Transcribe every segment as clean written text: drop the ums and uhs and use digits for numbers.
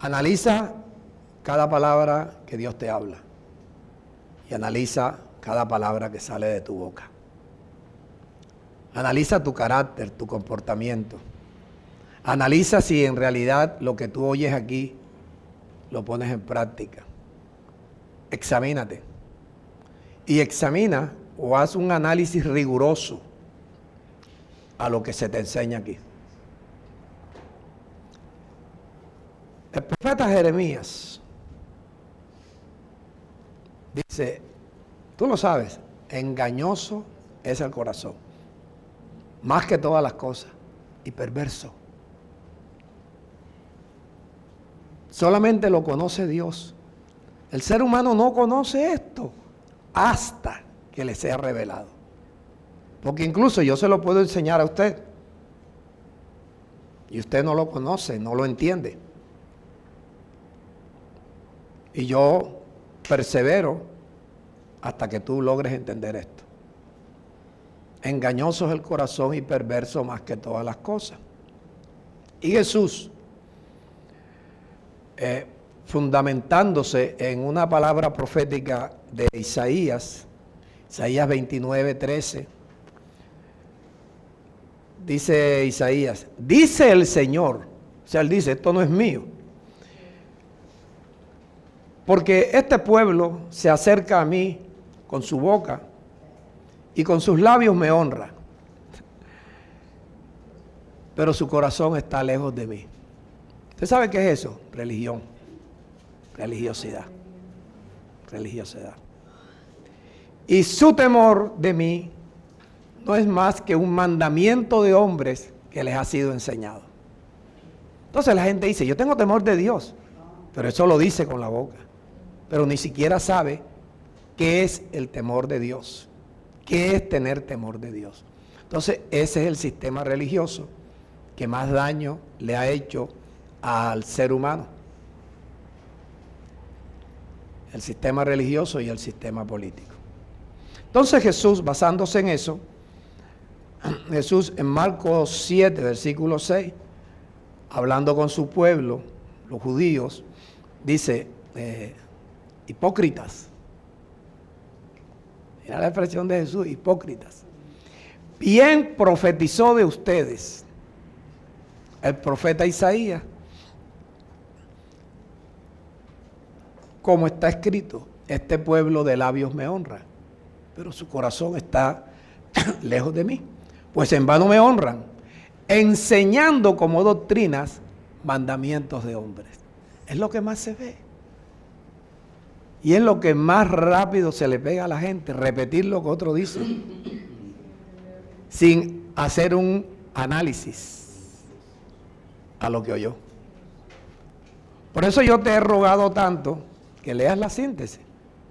Analiza cada palabra que Dios te habla y analiza cada palabra que sale de tu boca. Analiza tu carácter, tu comportamiento. Analiza si en realidad lo que tú oyes aquí lo pones en práctica. Examínate. Y examina o haz un análisis riguroso a lo que se te enseña aquí. El profeta Jeremías dice, tú lo sabes, engañoso es el corazón, más que todas las cosas, y perverso. Solamente lo conoce Dios. El ser humano no conoce esto hasta que le sea revelado. Porque incluso yo se lo puedo enseñar a usted y usted no lo conoce, no lo entiende. Y yo persevero hasta que tú logres entender esto. Engañoso es el corazón y perverso más que todas las cosas. Y Jesús, fundamentándose en una palabra profética de Isaías 29:13, dice Isaías, dice el Señor, o sea, él dice, esto no es mío, porque este pueblo se acerca a mí con su boca y con sus labios me honra, pero su corazón está lejos de mí. ¿Usted sabe qué es eso? Religión, religiosidad. Y su temor de mí no es más que un mandamiento de hombres que les ha sido enseñado. Entonces la gente dice, yo tengo temor de Dios, pero eso lo dice con la boca, pero ni siquiera sabe qué es el temor de Dios, qué es tener temor de Dios. Entonces ese es el sistema religioso que más daño le ha hecho al ser humano. El sistema religioso y el sistema político. Entonces Jesús, basándose en eso, Jesús en Marcos 7, versículo 6, hablando con su pueblo, los judíos, dice, hipócritas. Mira la expresión de Jesús, hipócritas. Bien profetizó de ustedes el profeta Isaías, como está escrito, este pueblo de labios me honra, pero su corazón está lejos de mí. Pues en vano me honran, enseñando como doctrinas mandamientos de hombres. Es lo que más se ve. Y es lo que más rápido se le pega a la gente, repetir lo que otro dice, sin hacer un análisis a lo que oyó. Por eso yo te he rogado tanto que leas la síntesis.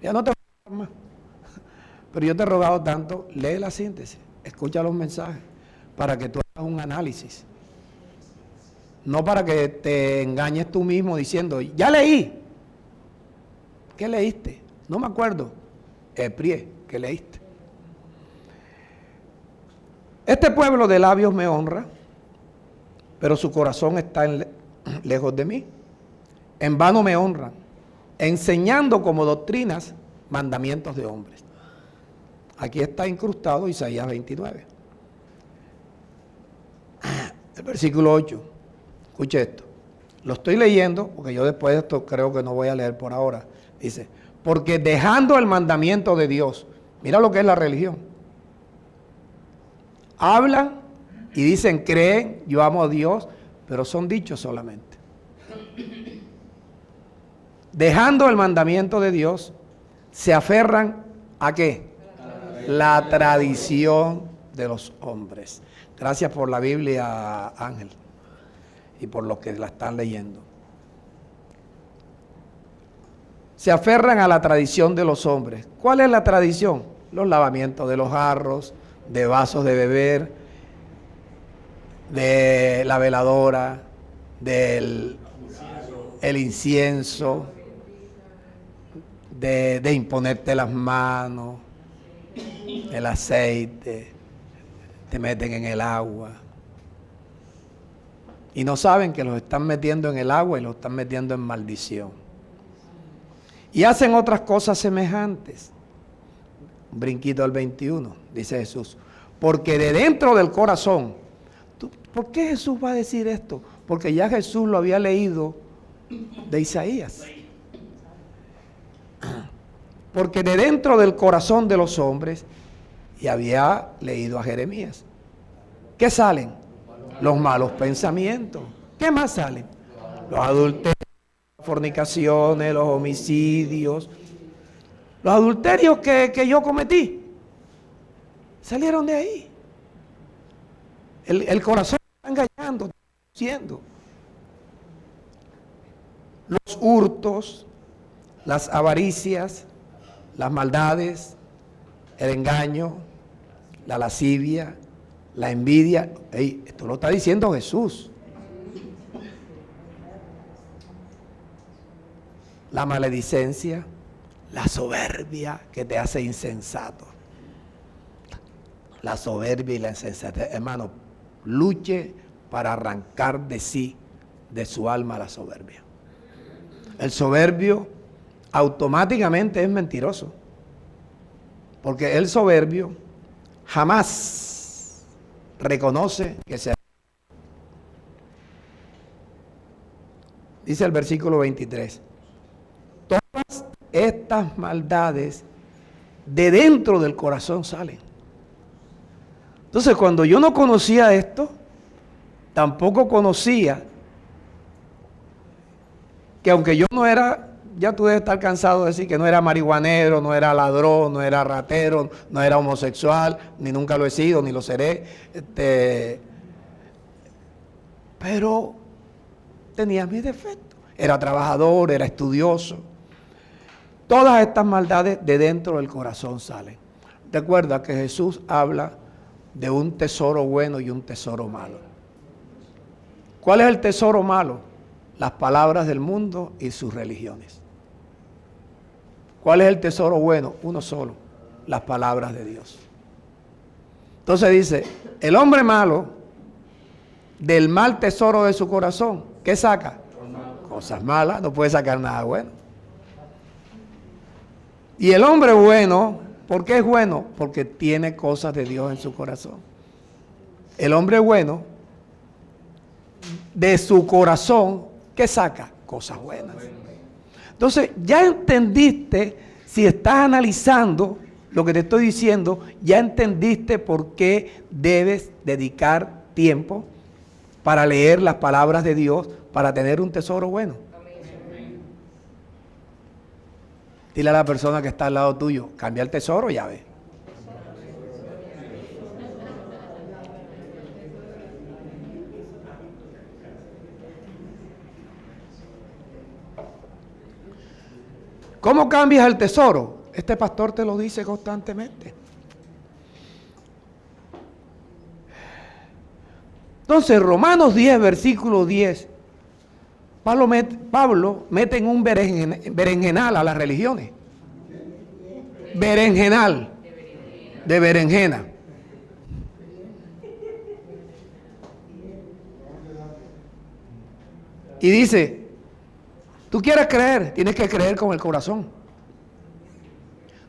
Ya no te voy a rogar más. Pero yo te he rogado tanto, lee la síntesis, escucha los mensajes, para que tú hagas un análisis. No para que te engañes tú mismo diciendo, ya leí. ¿Qué leíste? No me acuerdo. Prie, ¿qué leíste? Este pueblo de labios me honra, pero su corazón está lejos de mí. En vano me honran, enseñando como doctrinas mandamientos de hombres. Aquí está incrustado Isaías 29. El versículo 8. Escuche esto. Lo estoy leyendo porque yo después de esto creo que no voy a leer por ahora. Dice, porque dejando el mandamiento de Dios, mira lo que es la religión. Hablan y dicen, creen, yo amo a Dios, pero son dichos solamente. Dejando el mandamiento de Dios, se aferran ¿a qué? La tradición de los hombres. Gracias por la Biblia, Ángel, y por los que la están leyendo. Se aferran a la tradición de los hombres. ¿Cuál es la tradición? Los lavamientos de los jarros, de vasos de beber, de la veladora, del el incienso, de imponerte las manos, el aceite, te meten en el agua. Y no saben que los están metiendo en el agua y los están metiendo en maldición. Y hacen otras cosas semejantes. Un brinquito al 21, dice Jesús. Porque de dentro del corazón, ¿por qué Jesús va a decir esto? Porque ya Jesús lo había leído de Isaías. Porque de dentro del corazón de los hombres, y había leído a Jeremías. ¿Qué salen? Los malos pensamientos. ¿Qué más salen? Los adulterios, las fornicaciones, los homicidios. Los adulterios que yo cometí salieron de ahí. El corazón está engañando, siendo. Los hurtos, las avaricias, las maldades, el engaño, la lascivia, la envidia. Ey, esto lo está diciendo Jesús. La maledicencia, la soberbia que te hace insensato. La soberbia y la insensatez. Hermano, luche para arrancar de sí, de su alma, la soberbia. El soberbio automáticamente es mentiroso. Porque el soberbio jamás reconoce que sea. Dice el versículo 23. Todas estas maldades de dentro del corazón salen. Entonces, cuando yo no conocía esto, tampoco conocía que aunque yo no era, ya tú debes estar cansado de decir que no era marihuanero, no era ladrón, no era ratero, no era homosexual, ni nunca lo he sido, ni lo seré. Pero tenía mis defectos. Era trabajador, era estudioso. Todas estas maldades de dentro del corazón salen. Recuerda que Jesús habla de un tesoro bueno y un tesoro malo. ¿Cuál es el tesoro malo? Las palabras del mundo y sus religiones. ¿Cuál es el tesoro bueno? Uno solo, las palabras de Dios. Entonces dice, el hombre malo, del mal tesoro de su corazón, ¿qué saca? Cosas malas, no puede sacar nada bueno. Y el hombre bueno, ¿por qué es bueno? Porque tiene cosas de Dios en su corazón. El hombre bueno, de su corazón, ¿qué saca? Cosas buenas. Entonces, ya entendiste, si estás analizando lo que te estoy diciendo, ya entendiste por qué debes dedicar tiempo para leer las palabras de Dios, para tener un tesoro bueno. Dile a la persona que está al lado tuyo, cambia el tesoro, ya ve. ¿Cómo cambias el tesoro? Este pastor te lo dice constantemente. Entonces, Romanos 10, versículo 10, Pablo mete en un berenjenal a las religiones. Berenjenal, de berenjena. Y dice, tú quieres creer, tienes que creer con el corazón.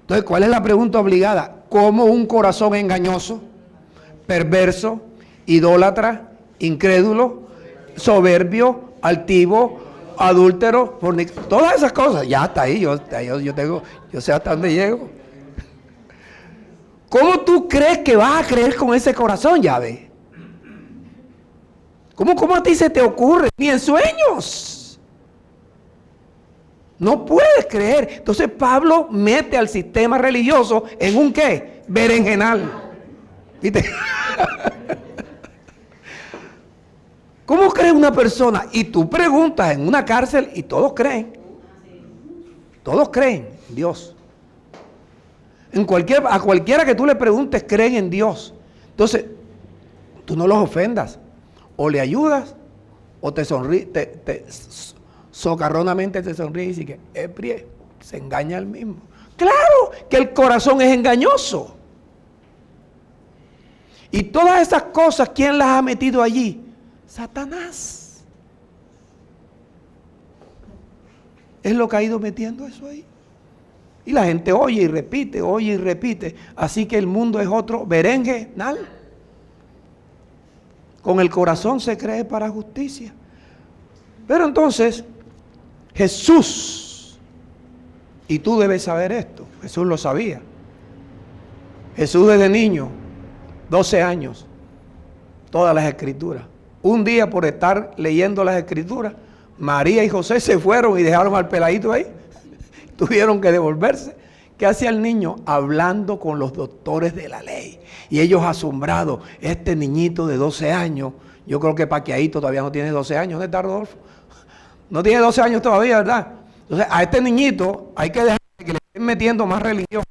Entonces, ¿cuál es la pregunta obligada? ¿Cómo un corazón engañoso, perverso, idólatra, incrédulo, soberbio, altivo, adúltero, fornicador, todas esas cosas? Ya está ahí, yo sé hasta dónde llego. ¿Cómo tú crees que vas a creer con ese corazón, ya ve? ¿Cómo a ti se te ocurre? Ni en sueños. No puedes creer. Entonces Pablo mete al sistema religioso en un ¿qué? Berenjenal. ¿Viste? ¿Cómo cree una persona? Y tú preguntas en una cárcel y todos creen. Todos creen en Dios. A cualquiera que tú le preguntes, creen en Dios. Entonces, tú no los ofendas. O le ayudas, o te sonríe, socarronamente te sonríe y dice que se engaña él mismo. Claro que el corazón es engañoso. Y todas esas cosas, ¿quién las ha metido allí? Satanás. Es lo que ha ido metiendo eso ahí. Y la gente oye y repite. Así que el mundo es otro berenjenal. Con el corazón se cree para justicia. Pero entonces, Jesús, y tú debes saber esto, Jesús lo sabía. Jesús desde niño, 12 años, todas las escrituras. Un día por estar leyendo las escrituras, María y José se fueron y dejaron al peladito ahí. Tuvieron que devolverse. ¿Qué hacía el niño? Hablando con los doctores de la ley. Y ellos asombrados, este niñito de 12 años, yo creo que Paquiaito todavía no tiene 12 años, ¿dónde está Rodolfo? No tiene 12 años todavía, ¿verdad? Entonces a este niñito hay que dejar que le estén metiendo más religión.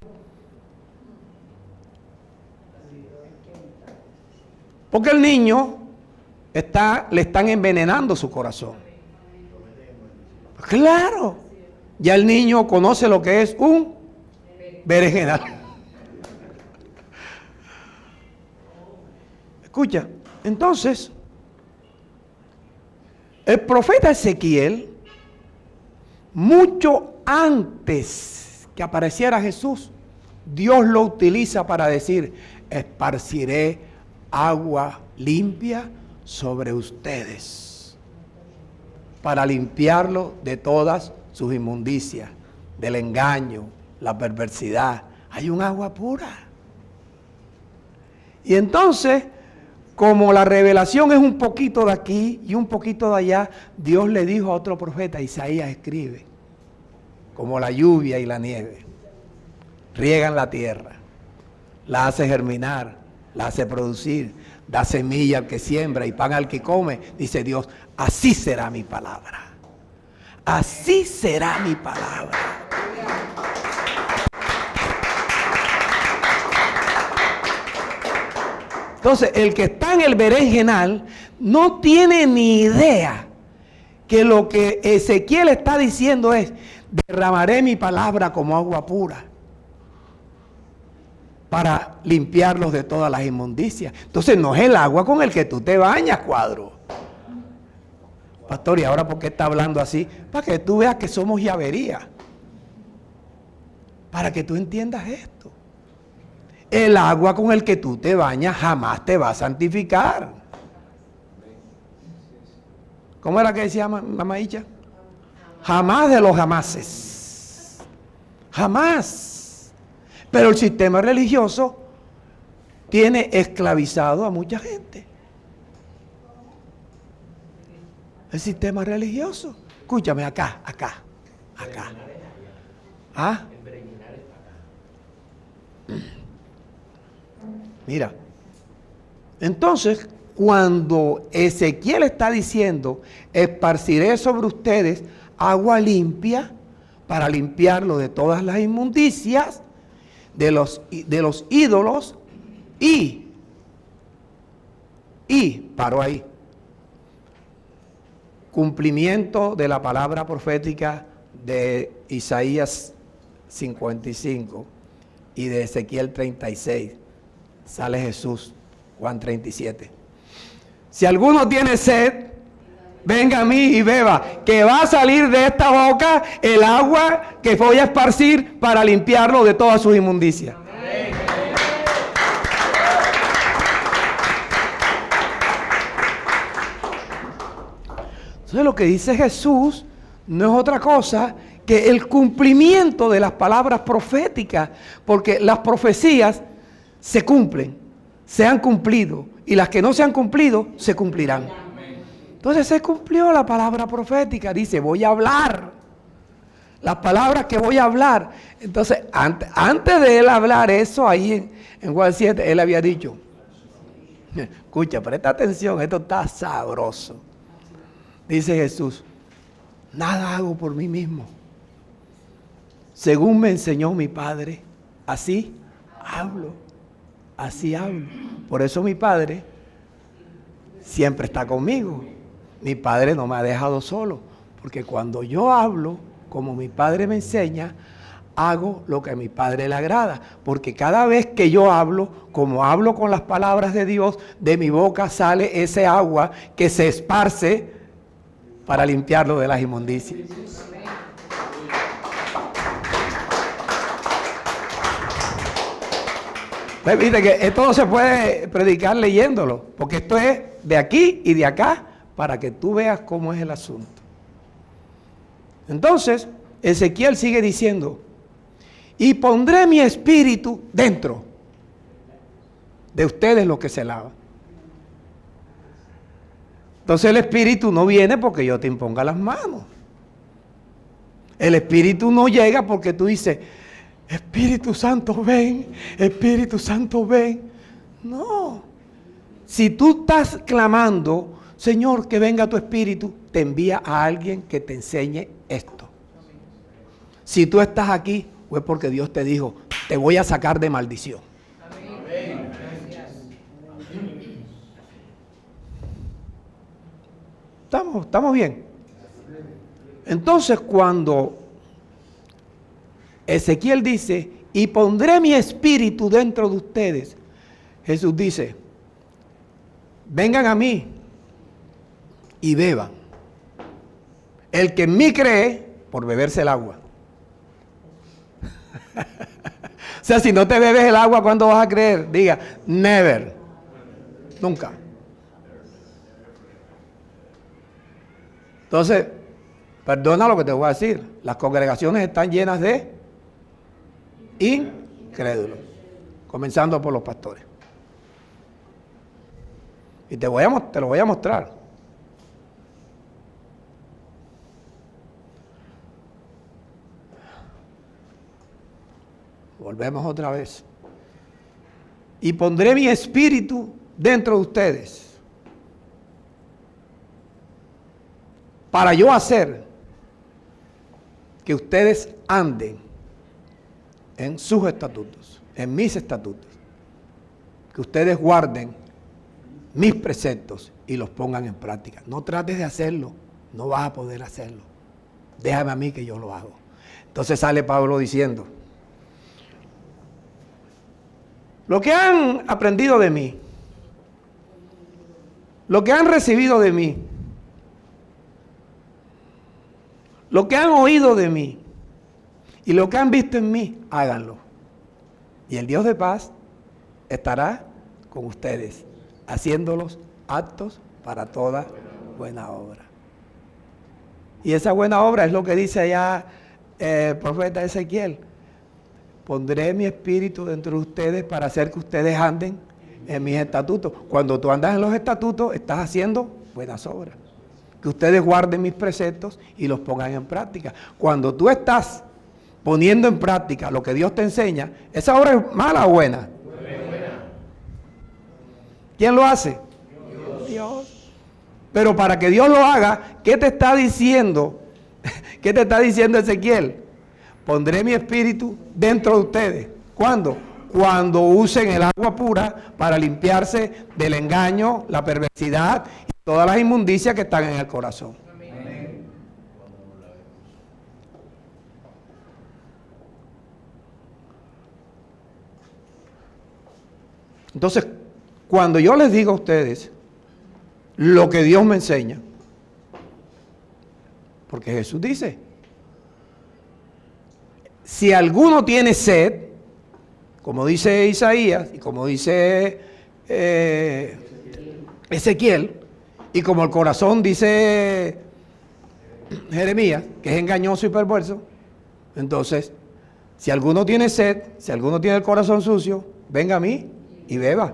Porque el niño le están envenenando su corazón. Claro, ya el niño conoce lo que es un berenjenal. Escucha, entonces, el profeta Ezequiel, mucho antes que apareciera Jesús, Dios lo utiliza para decir: esparciré agua limpia sobre ustedes, para limpiarlo de todas sus inmundicias, del engaño, la perversidad. Hay un agua pura. Y entonces, como la revelación es un poquito de aquí y un poquito de allá, Dios le dijo a otro profeta, Isaías escribe, como la lluvia y la nieve, riegan la tierra, la hace germinar, la hace producir, da semilla al que siembra y pan al que come. Dice Dios, así será mi palabra. Así será mi palabra. Entonces, el que está en el berenjenal no tiene ni idea que lo que Ezequiel está diciendo es: derramaré mi palabra como agua pura para limpiarlos de todas las inmundicias. Entonces no es el agua con el que tú te bañas, cuadro. Pastor, ¿y ahora por qué está hablando así? Para que tú veas que somos llavería. Para que tú entiendas esto. El agua con el que tú te bañas jamás te va a santificar. ¿Cómo era que decía mamá Icha? Jamás de los jamases. Jamás. Pero el sistema religioso tiene esclavizado a mucha gente. El sistema religioso. Escúchame, acá. ¿Ah? Mira, entonces cuando Ezequiel está diciendo: esparciré sobre ustedes agua limpia para limpiarlo de todas las inmundicias, de los ídolos, y paró ahí. Cumplimiento de la palabra profética de Isaías 55 y de Ezequiel 36. Sale Jesús, Juan 37. Si alguno tiene sed, venga a mí y beba, que va a salir de esta boca el agua que voy a esparcir para limpiarlo de todas sus inmundicias. Amén. Entonces lo que dice Jesús no es otra cosa que el cumplimiento de las palabras proféticas, porque las profecías se cumplen, se han cumplido, y las que no se han cumplido, se cumplirán. Entonces se cumplió la palabra profética, dice: voy a hablar, las palabras que voy a hablar. Entonces, antes de él hablar eso, ahí en Juan 7, él había dicho: escucha, presta atención, esto está sabroso. Dice Jesús: nada hago por mí mismo, según me enseñó mi Padre, así hablo. Así hablo. Por eso mi Padre siempre está conmigo. Mi Padre no me ha dejado solo. Porque cuando yo hablo, como mi Padre me enseña, hago lo que a mi Padre le agrada, porque cada vez que yo hablo, como hablo con las palabras de Dios, de mi boca sale ese agua que se esparce para limpiarlo de las inmundicias. Viste que esto no se puede predicar leyéndolo, porque esto es de aquí y de acá, para que tú veas cómo es el asunto. Entonces, Ezequiel sigue diciendo, y pondré mi espíritu dentro de ustedes los que se lavan. Entonces el espíritu no viene porque yo te imponga las manos. El espíritu no llega porque tú dices, Espíritu Santo ven, Espíritu Santo ven. No. Si tú estás clamando, Señor, que venga tu espíritu, te envía a alguien que te enseñe esto. Si tú estás aquí, fue porque Dios te dijo, te voy a sacar de maldición. Amén. ¿Estamos bien? Entonces cuando Ezequiel dice, y pondré mi espíritu dentro de ustedes, Jesús dice, vengan a mí y beban. El que en mí cree, por beberse el agua. O sea, si no te bebes el agua, ¿cuándo vas a creer? Diga, never. Nunca. Entonces, perdona lo que te voy a decir. Las congregaciones están llenas de incrédulos. Comenzando por los pastores. Y te lo voy a mostrar. Volvemos otra vez. Y pondré mi espíritu dentro de ustedes, para yo hacer que ustedes anden en sus estatutos, en mis estatutos, que ustedes guarden mis preceptos y los pongan en práctica. No trates de hacerlo, no vas a poder hacerlo. Déjame a mí que yo lo hago. Entonces sale Pablo diciendo, lo que han aprendido de mí, lo que han recibido de mí, lo que han oído de mí y lo que han visto en mí, háganlo. Y el Dios de paz estará con ustedes, haciéndolos aptos para toda buena obra. Y esa buena obra es lo que dice allá el profeta Ezequiel. Pondré mi espíritu dentro de ustedes para hacer que ustedes anden en mis estatutos. Cuando tú andas en los estatutos, estás haciendo buenas obras. Que ustedes guarden mis preceptos y los pongan en práctica. Cuando tú estás poniendo en práctica lo que Dios te enseña, ¿esa obra es mala o buena? Buena. ¿Quién lo hace? Dios. Pero para que Dios lo haga, ¿qué te está diciendo? ¿Qué te está diciendo Ezequiel? Pondré mi espíritu dentro de ustedes. ¿Cuándo? Cuando usen el agua pura para limpiarse del engaño, la perversidad y todas las inmundicias que están en el corazón. Amén. Entonces, cuando yo les digo a ustedes lo que Dios me enseña, porque Jesús dice, si alguno tiene sed, como dice Isaías y como dice Ezequiel, y como el corazón dice Jeremías, que es engañoso y perverso, entonces, si alguno tiene sed, si alguno tiene el corazón sucio, venga a mí y beba.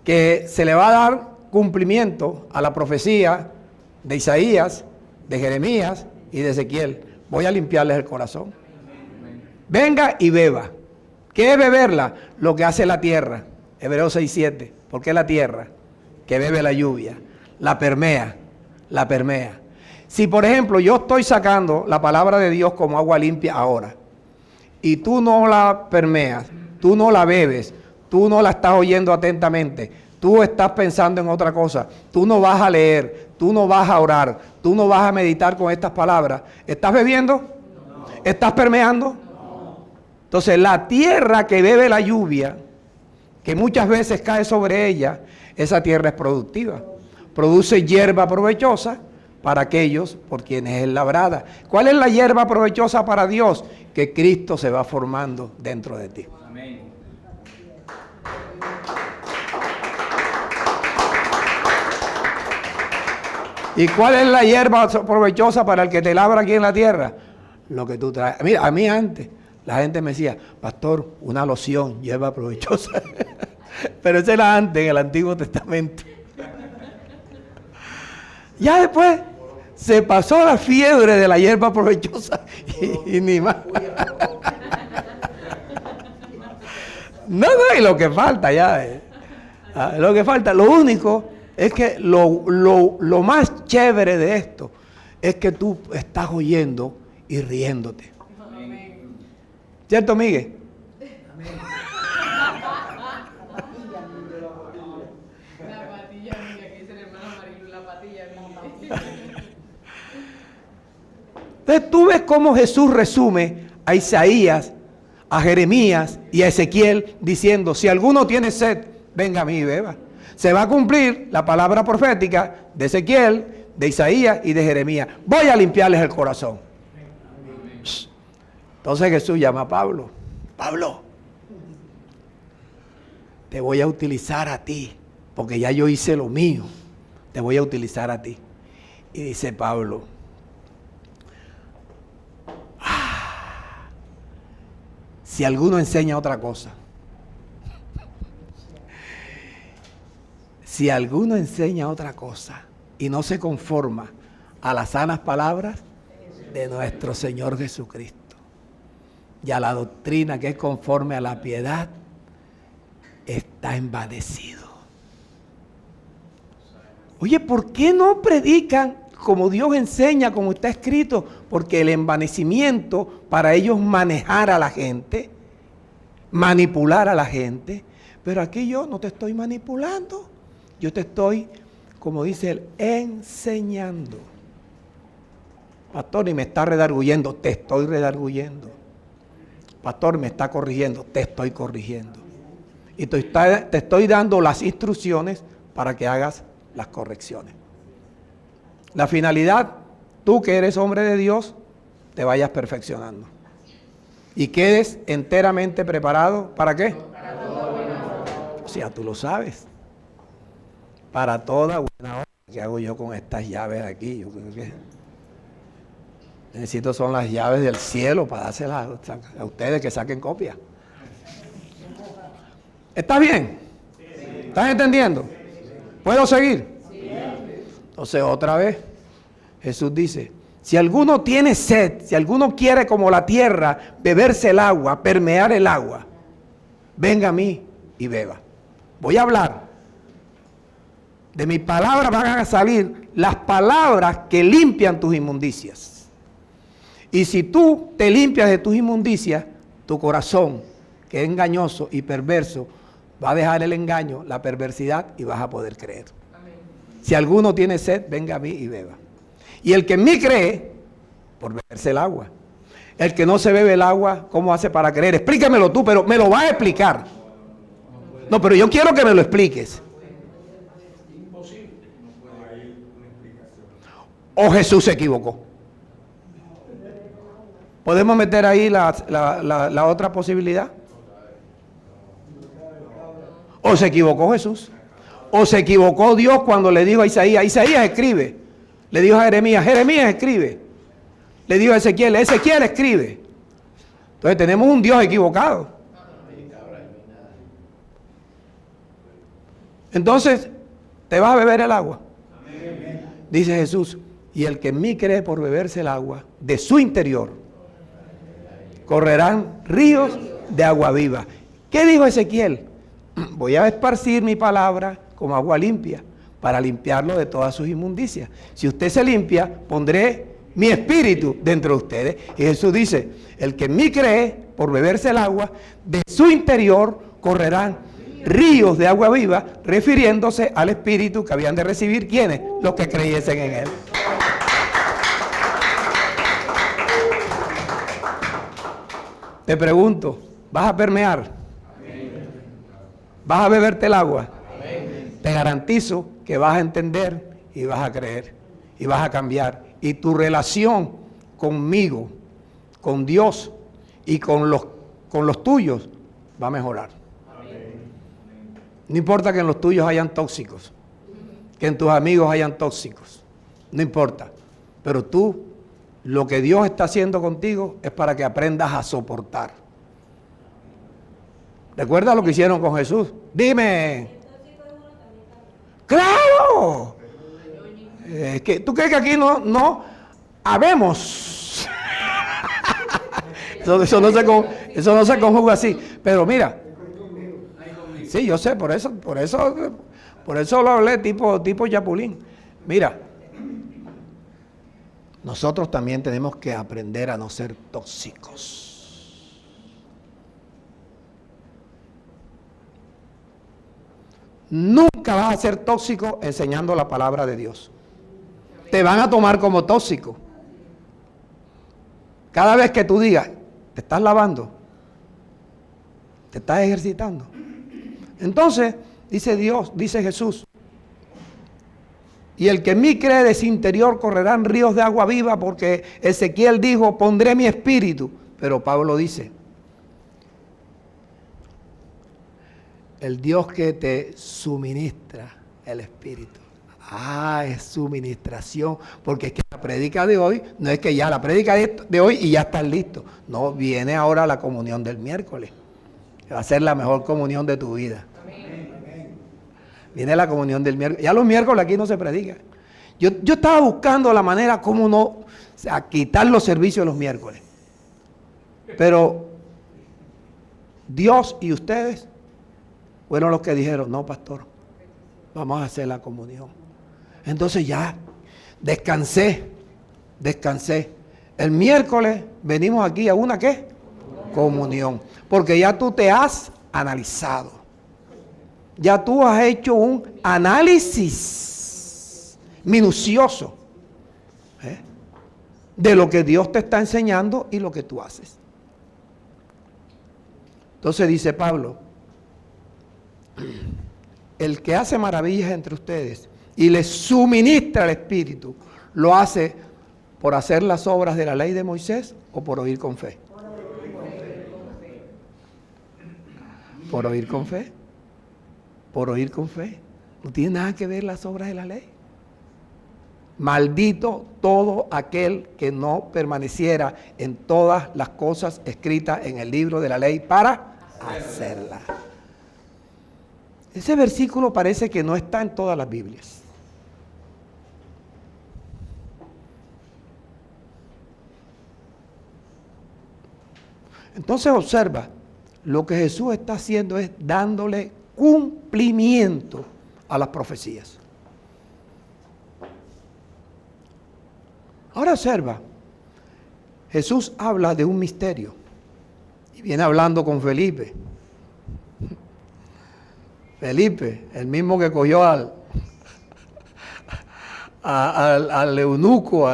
Que se le va a dar cumplimiento a la profecía de Isaías, de Jeremías y de Ezequiel. Voy a limpiarles el corazón. Venga y beba. ¿Qué es beberla? Lo que hace la tierra. Hebreos 6:7. ¿Por qué la tierra? Que bebe la lluvia. La permea. La permea. Si por ejemplo yo estoy sacando la palabra de Dios como agua limpia ahora, y tú no la permeas, tú no la bebes, tú no la estás oyendo atentamente, tú estás pensando en otra cosa, tú no vas a leer, tú no vas a orar, tú no vas a meditar con estas palabras, ¿estás bebiendo? ¿Estás permeando? Entonces la tierra que bebe la lluvia, que muchas veces cae sobre ella, esa tierra es productiva. Produce hierba provechosa para aquellos por quienes es labrada. ¿Cuál es la hierba provechosa para Dios? Que Cristo se va formando dentro de ti. Amén. ¿Y cuál es la hierba provechosa para el que te labra aquí en la tierra? Lo que tú traes. Mira, a mí antes la gente me decía, pastor, una loción, hierba provechosa. Pero eso era antes, en el Antiguo Testamento. Ya después se pasó la fiebre de la hierba provechosa y ni más. No, y lo que falta ya. Lo que falta, lo único es que lo más chévere de esto es que tú estás oyendo y riéndote. Amén. ¿Cierto, Miguel? Amén. La patilla, Miguel, que dice el hermano Marilu, la patilla, Miguel. Entonces tú ves cómo Jesús resume a Isaías, a Jeremías y a Ezequiel diciendo, si alguno tiene sed, venga a mí y beba. Se va a cumplir la palabra profética de Ezequiel, de Isaías y de Jeremías. Voy a limpiarles el corazón. Entonces Jesús llama a Pablo. Pablo, te voy a utilizar a ti, porque ya yo hice lo mío. Te voy a utilizar a ti. Y dice Pablo, si alguno enseña otra cosa, si alguno enseña otra cosa y no se conforma a las sanas palabras de nuestro Señor Jesucristo y a la doctrina que es conforme a la piedad, está envanecido. Oye, ¿por qué no predican como Dios enseña, como está escrito? Porque el envanecimiento para ellos manejar a la gente, manipular a la gente, pero aquí yo no te estoy manipulando, yo te estoy, como dice él, enseñando. Pastor, y me está redarguyendo, te estoy redarguyendo. Pastor, me está corrigiendo, te estoy corrigiendo. Y te estoy dando las instrucciones para que hagas las correcciones. La finalidad, tú que eres hombre de Dios, te vayas perfeccionando. Y quedes enteramente preparado, ¿para qué? Para toda buena obra. O sea, tú lo sabes. Para toda buena obra. ¿Qué hago yo con estas llaves aquí? Yo creo que necesito son las llaves del cielo para dárselas a ustedes que saquen copia. ¿Está bien? ¿Estás entendiendo? ¿Puedo seguir? Entonces otra vez Jesús dice, si alguno tiene sed, si alguno quiere como la tierra beberse el agua, permear el agua, venga a mí y beba. Voy a hablar. De mis palabras van a salir las palabras que limpian tus inmundicias. Y si tú te limpias de tus inmundicias, tu corazón, que es engañoso y perverso, va a dejar el engaño, la perversidad y vas a poder creer. Amén. Si alguno tiene sed, venga a mí y beba. Y el que en mí cree, por beberse el agua. El que no se bebe el agua, ¿cómo hace para creer? Explícamelo tú, pero me lo vas a explicar. No, pero yo quiero que me lo expliques. O Jesús se equivocó. ¿Podemos meter ahí la otra posibilidad? O se equivocó Jesús. O se equivocó Dios cuando le dijo a Isaías, Isaías escribe. Le dijo a Jeremías, Jeremías escribe. Le dijo a Ezequiel, Ezequiel escribe. Entonces tenemos un Dios equivocado. Entonces, ¿te vas a beber el agua? Dice Jesús, y el que en mí cree por beberse el agua, de su interior, correrán ríos de agua viva. ¿Qué dijo Ezequiel? Voy a esparcir mi palabra como agua limpia, para limpiarlo de todas sus inmundicias. Si usted se limpia, pondré mi espíritu dentro de ustedes. Y Jesús dice, el que en mí cree, por beberse el agua, de su interior correrán ríos de agua viva, refiriéndose al espíritu que habían de recibir, ¿quiénes? Los que creyesen en él. Te pregunto, ¿vas a permear? ¿Vas a beberte el agua? Te garantizo que vas a entender y vas a creer y vas a cambiar. Y tu relación conmigo, con Dios y con los tuyos va a mejorar. No importa que en los tuyos hayan tóxicos, que en tus amigos hayan tóxicos, no importa. Pero tú, lo que Dios está haciendo contigo es para que aprendas a soportar. ¿Recuerda lo que hicieron con Jesús? Dime. ¡Claro! ¿Tú crees que aquí no habemos? Eso no se conjuga así. Pero mira, sí, yo sé, por eso lo hablé tipo Chapulín. Mira, nosotros también tenemos que aprender a no ser tóxicos. Nunca vas a ser tóxico enseñando la palabra de Dios. Te van a tomar como tóxico. Cada vez que tú digas, te estás lavando, te estás ejercitando. Entonces, dice Dios, dice Jesús, y el que en mí cree de su interior correrán ríos de agua viva, porque Ezequiel dijo, pondré mi espíritu. Pero Pablo dice, el Dios que te suministra el espíritu. Es suministración, porque es que la prédica de hoy, no es que ya la prédica de hoy y ya estás listo. No, viene ahora la comunión del miércoles. Va a ser la mejor comunión de tu vida. Viene la comunión del miércoles. Ya los miércoles aquí no se predica. Yo estaba buscando la manera como no, o sea, quitar los servicios los miércoles. Pero Dios y ustedes fueron los que dijeron, no, pastor, vamos a hacer la comunión. Entonces ya descansé. El miércoles venimos aquí a una ¿qué? Comunión. Porque ya tú te has analizado. Ya tú has hecho un análisis minucioso de lo que Dios te está enseñando y lo que tú haces. Entonces dice Pablo, el que hace maravillas entre ustedes y les suministra el Espíritu, ¿lo hace por hacer las obras de la ley de Moisés o por oír con fe? Por oír con fe. Por oír con fe. No tiene nada que ver las obras de la ley. Maldito todo aquel que no permaneciera en todas las cosas escritas en el libro de la ley para hacerlas. Ese versículo parece que no está en todas las Biblias. Entonces observa, lo que Jesús está haciendo es dándole cumplimiento a las profecías. Ahora observa, Jesús habla de un misterio y viene hablando con Felipe. Felipe, el mismo que cogió al eunuco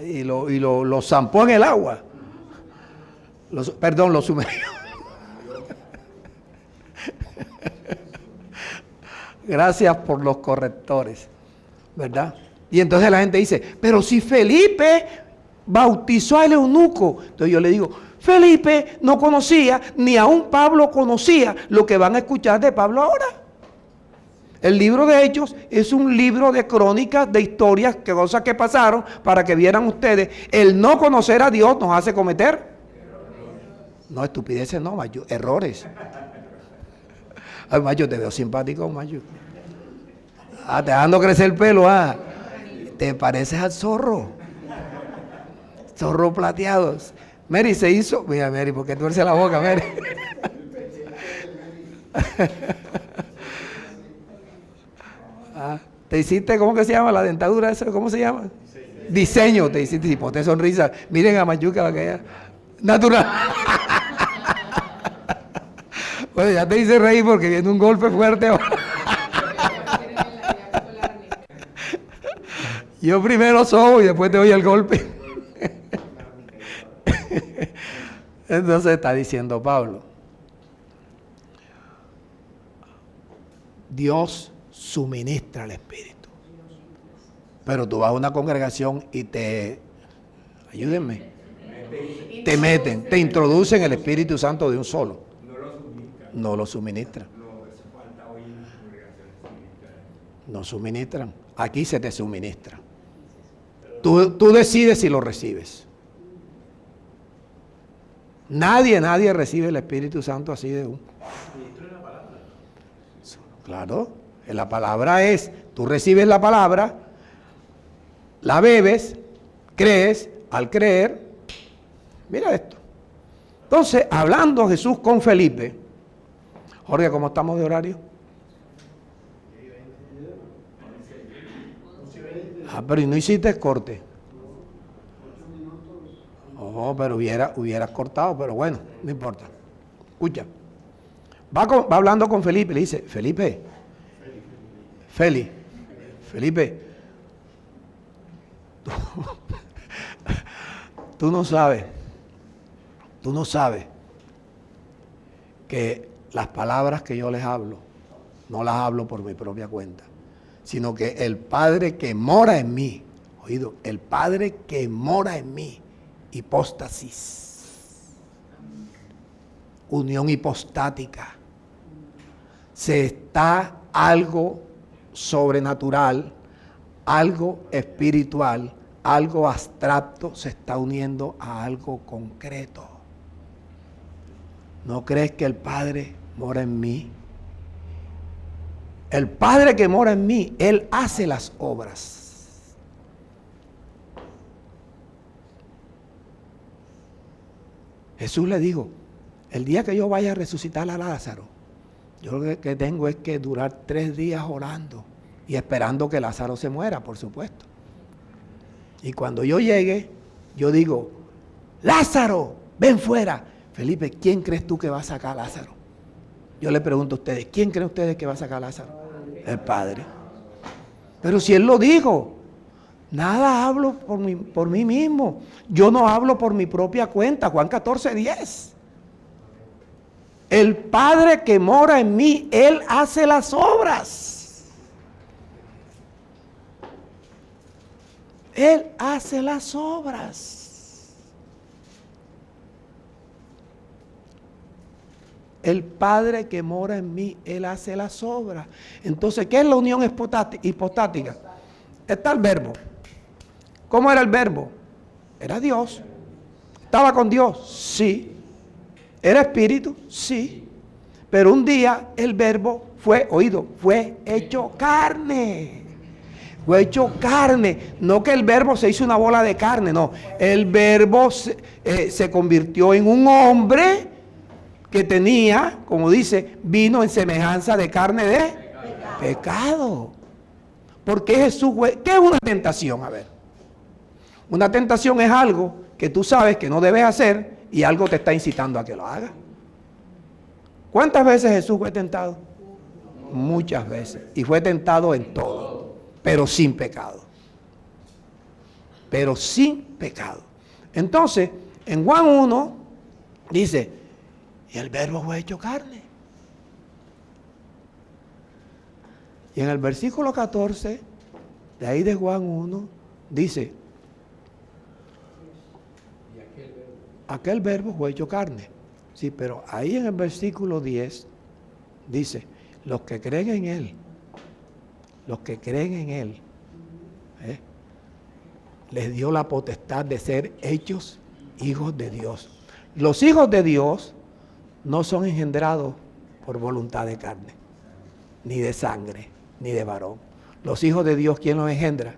y lo zampó en el agua. Lo sumergió. Gracias por los correctores, ¿verdad? Y entonces la gente dice, pero si Felipe bautizó al eunuco. Entonces yo le digo, Felipe no conocía, ni aún Pablo conocía lo que van a escuchar de Pablo ahora. El libro de Hechos es un libro de crónicas, de historias, que cosas que pasaron, para que vieran ustedes. El no conocer a Dios nos hace cometer. No, estupideces no, Mayo, errores. Ay, Mayo, te veo simpático, Mayo. Te dando crecer el pelo, Te pareces al zorro. Zorro plateado. Mary se hizo. Mira, Mary, ¿por qué tuerce la boca, Mary? Te hiciste, ¿cómo que se llama la dentadura esa? ¿Cómo se llama? Diseño, te hiciste, y ponte sonrisa. Miren a Mayuca, va a quedar natural. Bueno, ya te hice reír porque viene un golpe fuerte ahora. Yo primero sobo y después te doy el golpe. Entonces está diciendo Pablo, Dios suministra el Espíritu. Pero tú vas a una congregación y ayúdenme, te meten, te introducen el Espíritu Santo de un solo. No lo suministran. No suministran. Aquí se te suministra. Tú decides si lo recibes. Nadie recibe el Espíritu Santo así de un. Claro, la palabra es, tú recibes la palabra, la bebes, crees, al creer, mira esto. Entonces, hablando Jesús con Felipe, Jorge, ¿cómo estamos de horario? Pero ¿y no hiciste corte? Oh, pero hubieras cortado, pero bueno, no importa. Escucha. Va hablando con Felipe, le dice, Felipe, tú no sabes que las palabras que yo les hablo, no las hablo por mi propia cuenta, sino que el Padre que mora en mí, oído, el Padre que mora en mí, hipóstasis, unión hipostática, se está algo sobrenatural, algo espiritual, algo abstracto se está uniendo a algo concreto. ¿No crees que el Padre mora en mí? El Padre que mora en mí, Él hace las obras. Jesús le dijo, el día que yo vaya a resucitar a Lázaro, yo lo que tengo es que durar 3 días orando y esperando que Lázaro se muera, por supuesto. Y cuando yo llegue, yo digo, Lázaro, ven fuera. Felipe, ¿quién crees tú que va a sacar a Lázaro? Yo le pregunto a ustedes, ¿quién creen ustedes que va a sacar a Lázaro? El Padre. Pero si Él lo dijo, nada hablo por mí mismo. Yo no hablo por mi propia cuenta. Juan 14:10. El Padre que mora en mí, Él hace las obras. Él hace las obras. El Padre que mora en mí, Él hace las obras. Entonces, ¿qué es la unión hipostática? Está el verbo. ¿Cómo era el verbo? Era Dios. ¿Estaba con Dios? Sí. ¿Era espíritu? Sí. Pero un día el verbo fue hecho carne. Fue hecho carne. No que el verbo se hizo una bola de carne, no. El verbo se convirtió en un hombre que tenía, como dice, vino en semejanza de carne de pecado. Porque Jesús, ¿qué es una tentación? A ver. Una tentación es algo que tú sabes que no debes hacer y algo te está incitando a que lo hagas. ¿Cuántas veces Jesús fue tentado? Muchas veces. Y fue tentado en todo, pero sin pecado. Pero sin pecado. Entonces, en Juan 1 dice, y el verbo fue hecho carne. Y en el versículo 14, de ahí de Juan 1, dice, aquel verbo fue hecho carne. Sí, pero ahí en el versículo 10 dice, los que creen en Él, les dio la potestad de ser hechos hijos de Dios. Los hijos de Dios no son engendrados por voluntad de carne, ni de sangre, ni de varón. Los hijos de Dios, ¿quién los engendra?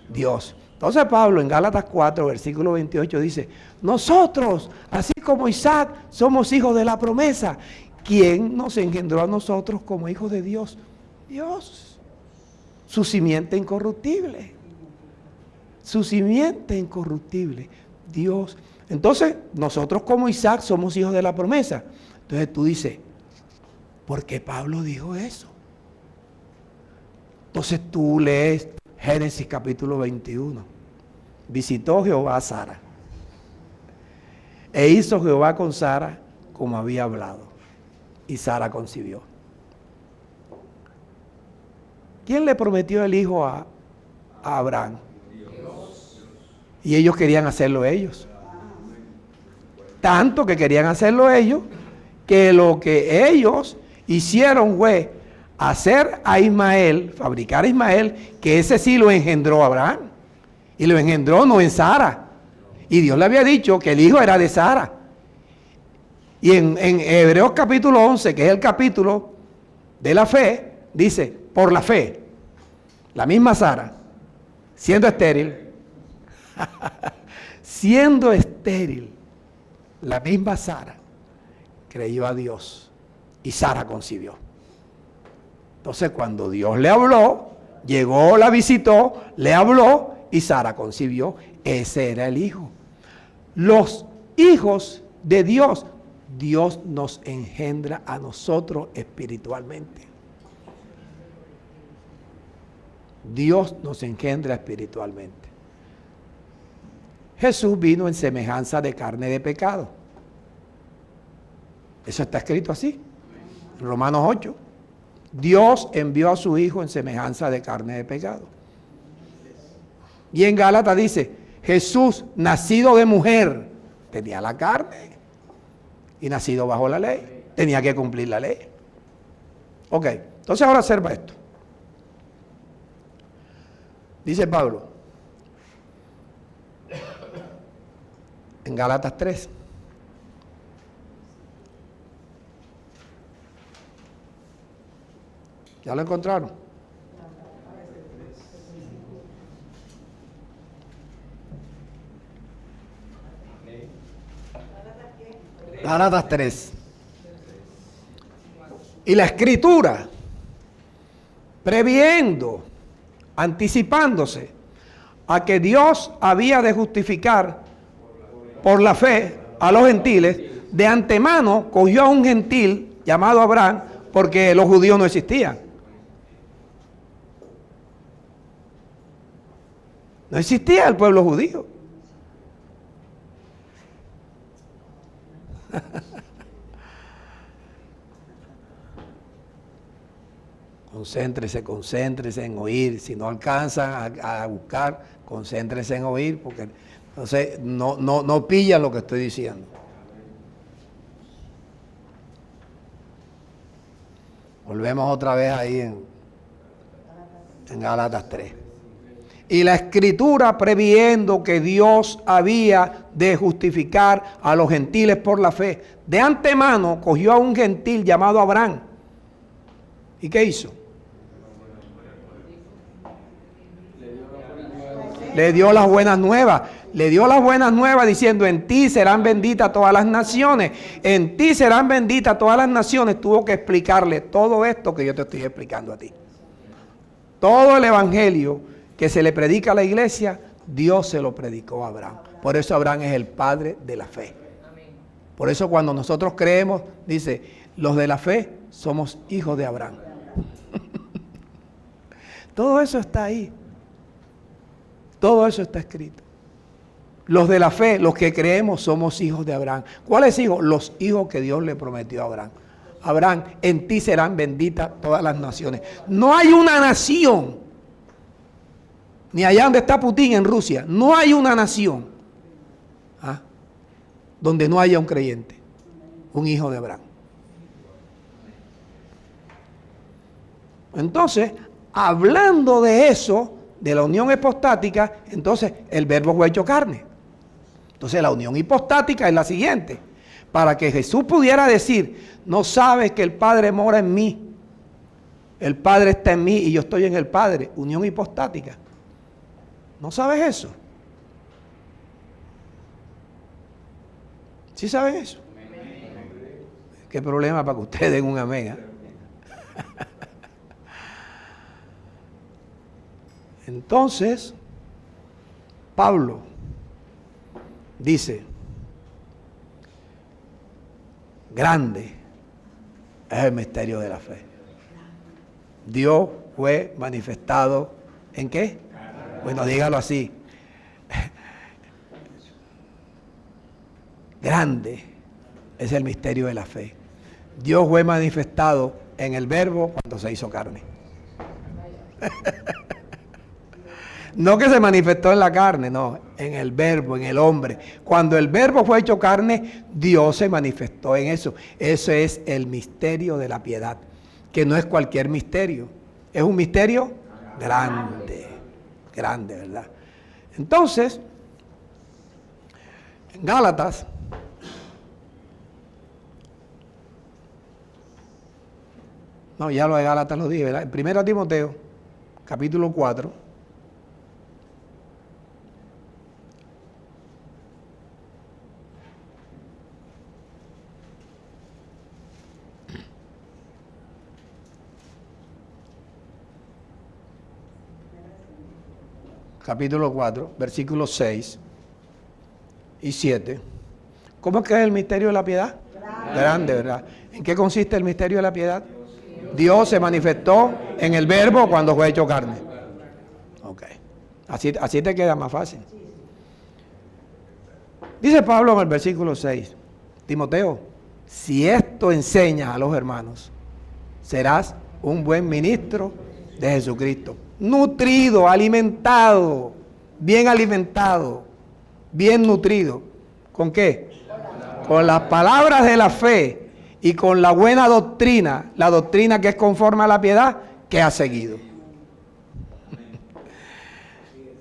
Dios. Entonces Pablo en Gálatas 4, versículo 28 dice, nosotros, así como Isaac, somos hijos de la promesa. ¿Quién nos engendró a nosotros como hijos de Dios? Dios. Su simiente incorruptible. Su simiente incorruptible. Dios. Entonces, nosotros como Isaac somos hijos de la promesa. Entonces tú dices, ¿por qué Pablo dijo eso? Entonces tú lees Génesis capítulo 21. Visitó Jehová a Sara. E hizo Jehová con Sara como había hablado. Y Sara concibió. ¿Quién le prometió el hijo a Abraham? Y ellos querían hacerlo ellos. Tanto que querían hacerlo ellos, que lo que ellos hicieron fue hacer a Ismael, fabricar a Ismael, que ese sí lo engendró Abraham. Y lo engendró no en Sara. Y Dios le había dicho que el hijo era de Sara. Y en Hebreos capítulo 11, que es el capítulo de la fe, dice, por la fe, la misma Sara, siendo estéril, siendo estéril, la misma Sara creyó a Dios y Sara concibió. Entonces cuando Dios le habló, llegó, la visitó, le habló y Sara concibió. Ese era el hijo. Los hijos de Dios, Dios nos engendra a nosotros espiritualmente. Dios nos engendra espiritualmente. Jesús vino en semejanza de carne de pecado. Eso está escrito así, en Romanos 8. Dios envió a su Hijo en semejanza de carne de pecado. Y en Gálatas dice, Jesús, nacido de mujer, tenía la carne y nacido bajo la ley. Tenía que cumplir la ley. Ok, entonces ahora observa esto. Dice Pablo, en Gálatas 3. ¿Ya lo encontraron? Gálatas 3. Y la Escritura, previendo, anticipándose a que Dios había de justificar por la fe a los gentiles, de antemano cogió a un gentil llamado Abraham, porque los judíos no existían. No existía el pueblo judío. Concéntrese en oír. Si no alcanzan a buscar, concéntrese en oír, porque entonces no pillan lo que estoy diciendo. Volvemos otra vez ahí en Gálatas 3. Y la Escritura, previendo que Dios había de justificar a los gentiles por la fe, de antemano cogió a un gentil llamado Abraham. ¿Y qué hizo? Le dio las buenas nuevas. Le dio las buenas nuevas diciendo, en ti serán benditas todas las naciones. En ti serán benditas todas las naciones. Tuvo que explicarle todo esto que yo te estoy explicando a ti. Todo el evangelio que se le predica a la iglesia, Dios se lo predicó a Abraham. Por eso Abraham es el padre de la fe. Por eso cuando nosotros creemos, dice, los de la fe somos hijos de Abraham. Todo eso está ahí. Todo eso está escrito. Los de la fe, los que creemos, somos hijos de Abraham. ¿Cuáles hijos? Los hijos que Dios le prometió a Abraham. Abraham, en ti serán benditas todas las naciones. No hay una nación, ni allá donde está Putin en Rusia, no hay una nación donde no haya un creyente, un hijo de Abraham. Entonces, hablando de eso, de la unión hipostática, entonces el verbo fue hecho carne. Entonces la unión hipostática es la siguiente. Para que Jesús pudiera decir, no sabes que el Padre mora en mí, el Padre está en mí y yo estoy en el Padre, unión hipostática. ¿No sabes eso? ¿Sí saben eso? ¿Qué problema para que ustedes den un amén? Entonces, Pablo dice, grande es el misterio de la fe. Dios fue manifestado ¿en qué? Bueno, dígalo así. grande es el misterio de la fe. Dios fue manifestado en el Verbo cuando se hizo carne. No que se manifestó en la carne, no, en el Verbo, en el hombre. Cuando el Verbo fue hecho carne, Dios se manifestó en eso. Eso es el misterio de la piedad, que no es cualquier misterio, es un misterio grande, grande, ¿verdad? Entonces, en Gálatas, no, ya lo de Gálatas lo dije, ¿verdad? En 1 Timoteo, capítulo 4, capítulo 4, versículos 6 y 7. ¿Cómo es que es el misterio de la piedad? Grande, ¿verdad? ¿En qué consiste el misterio de la piedad? Dios se manifestó en el Verbo cuando fue hecho carne. Ok. Así te queda más fácil. Dice Pablo en el versículo 6, Timoteo, si esto enseñas a los hermanos, serás un buen ministro de Jesucristo. Nutrido, alimentado, bien nutrido. ¿Con qué? Con las palabras de la fe y con la buena doctrina, la doctrina que es conforme a la piedad que has seguido.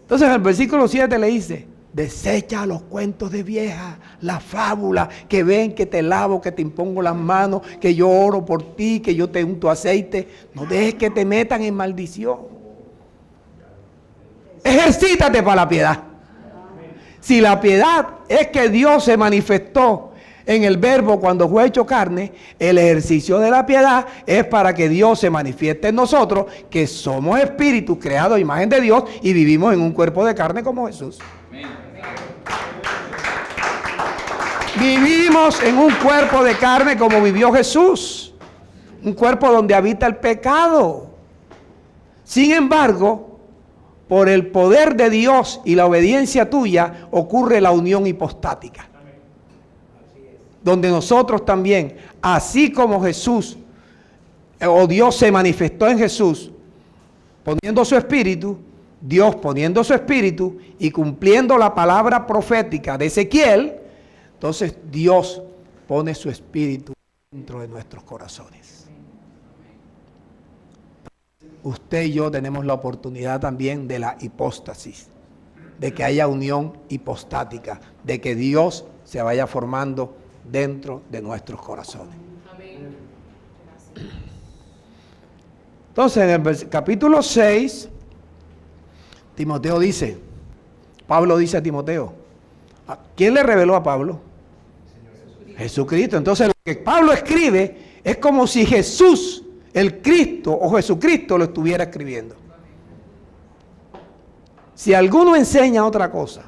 Entonces en el versículo 7 le dice, desecha los cuentos de vieja, la fábula, que ven, que te lavo, que te impongo las manos, que yo oro por ti, que yo te unto aceite. No dejes que te metan en maldición. Ejercítate para la piedad. Si la piedad es que Dios se manifestó en el Verbo cuando fue hecho carne, el ejercicio de la piedad es para que Dios se manifieste en nosotros, que somos espíritus creados a imagen de Dios y vivimos en un cuerpo de carne como Jesús. Vivimos en un cuerpo de carne como vivió Jesús, un cuerpo donde habita el pecado. Sin embargo, por el poder de Dios y la obediencia tuya, ocurre la unión hipostática. Donde nosotros también, así como Jesús, o Dios se manifestó en Jesús, poniendo su espíritu, Dios poniendo su espíritu y cumpliendo la palabra profética de Ezequiel, entonces Dios pone su espíritu dentro de nuestros corazones. Usted y yo tenemos la oportunidad también de la hipóstasis, de que haya unión hipostática, de que Dios se vaya formando dentro de nuestros corazones. Entonces, en el capítulo 6, Timoteo dice, Pablo dice a Timoteo, ¿quién le reveló a Pablo? Jesucristo. Entonces, lo que Pablo escribe es como si Jesús, el Cristo o Jesucristo lo estuviera escribiendo. Si alguno enseña otra cosa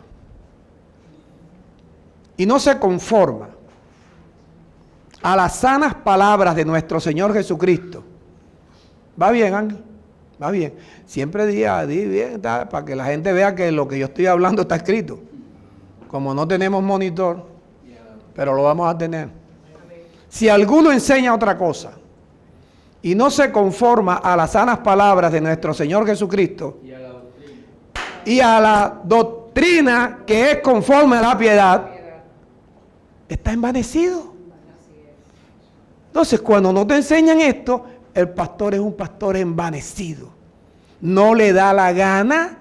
y no se conforma a las sanas palabras de nuestro Señor Jesucristo, va bien, Ángel, va bien. Siempre di bien, para que la gente vea que lo que yo estoy hablando está escrito. Como no tenemos monitor, pero lo vamos a tener. Si alguno enseña otra cosa y no se conforma a las sanas palabras de nuestro Señor Jesucristo y a la doctrina que es conforme a la piedad, está envanecido. Entonces, cuando no te enseñan esto, el pastor es un pastor envanecido. No le da la gana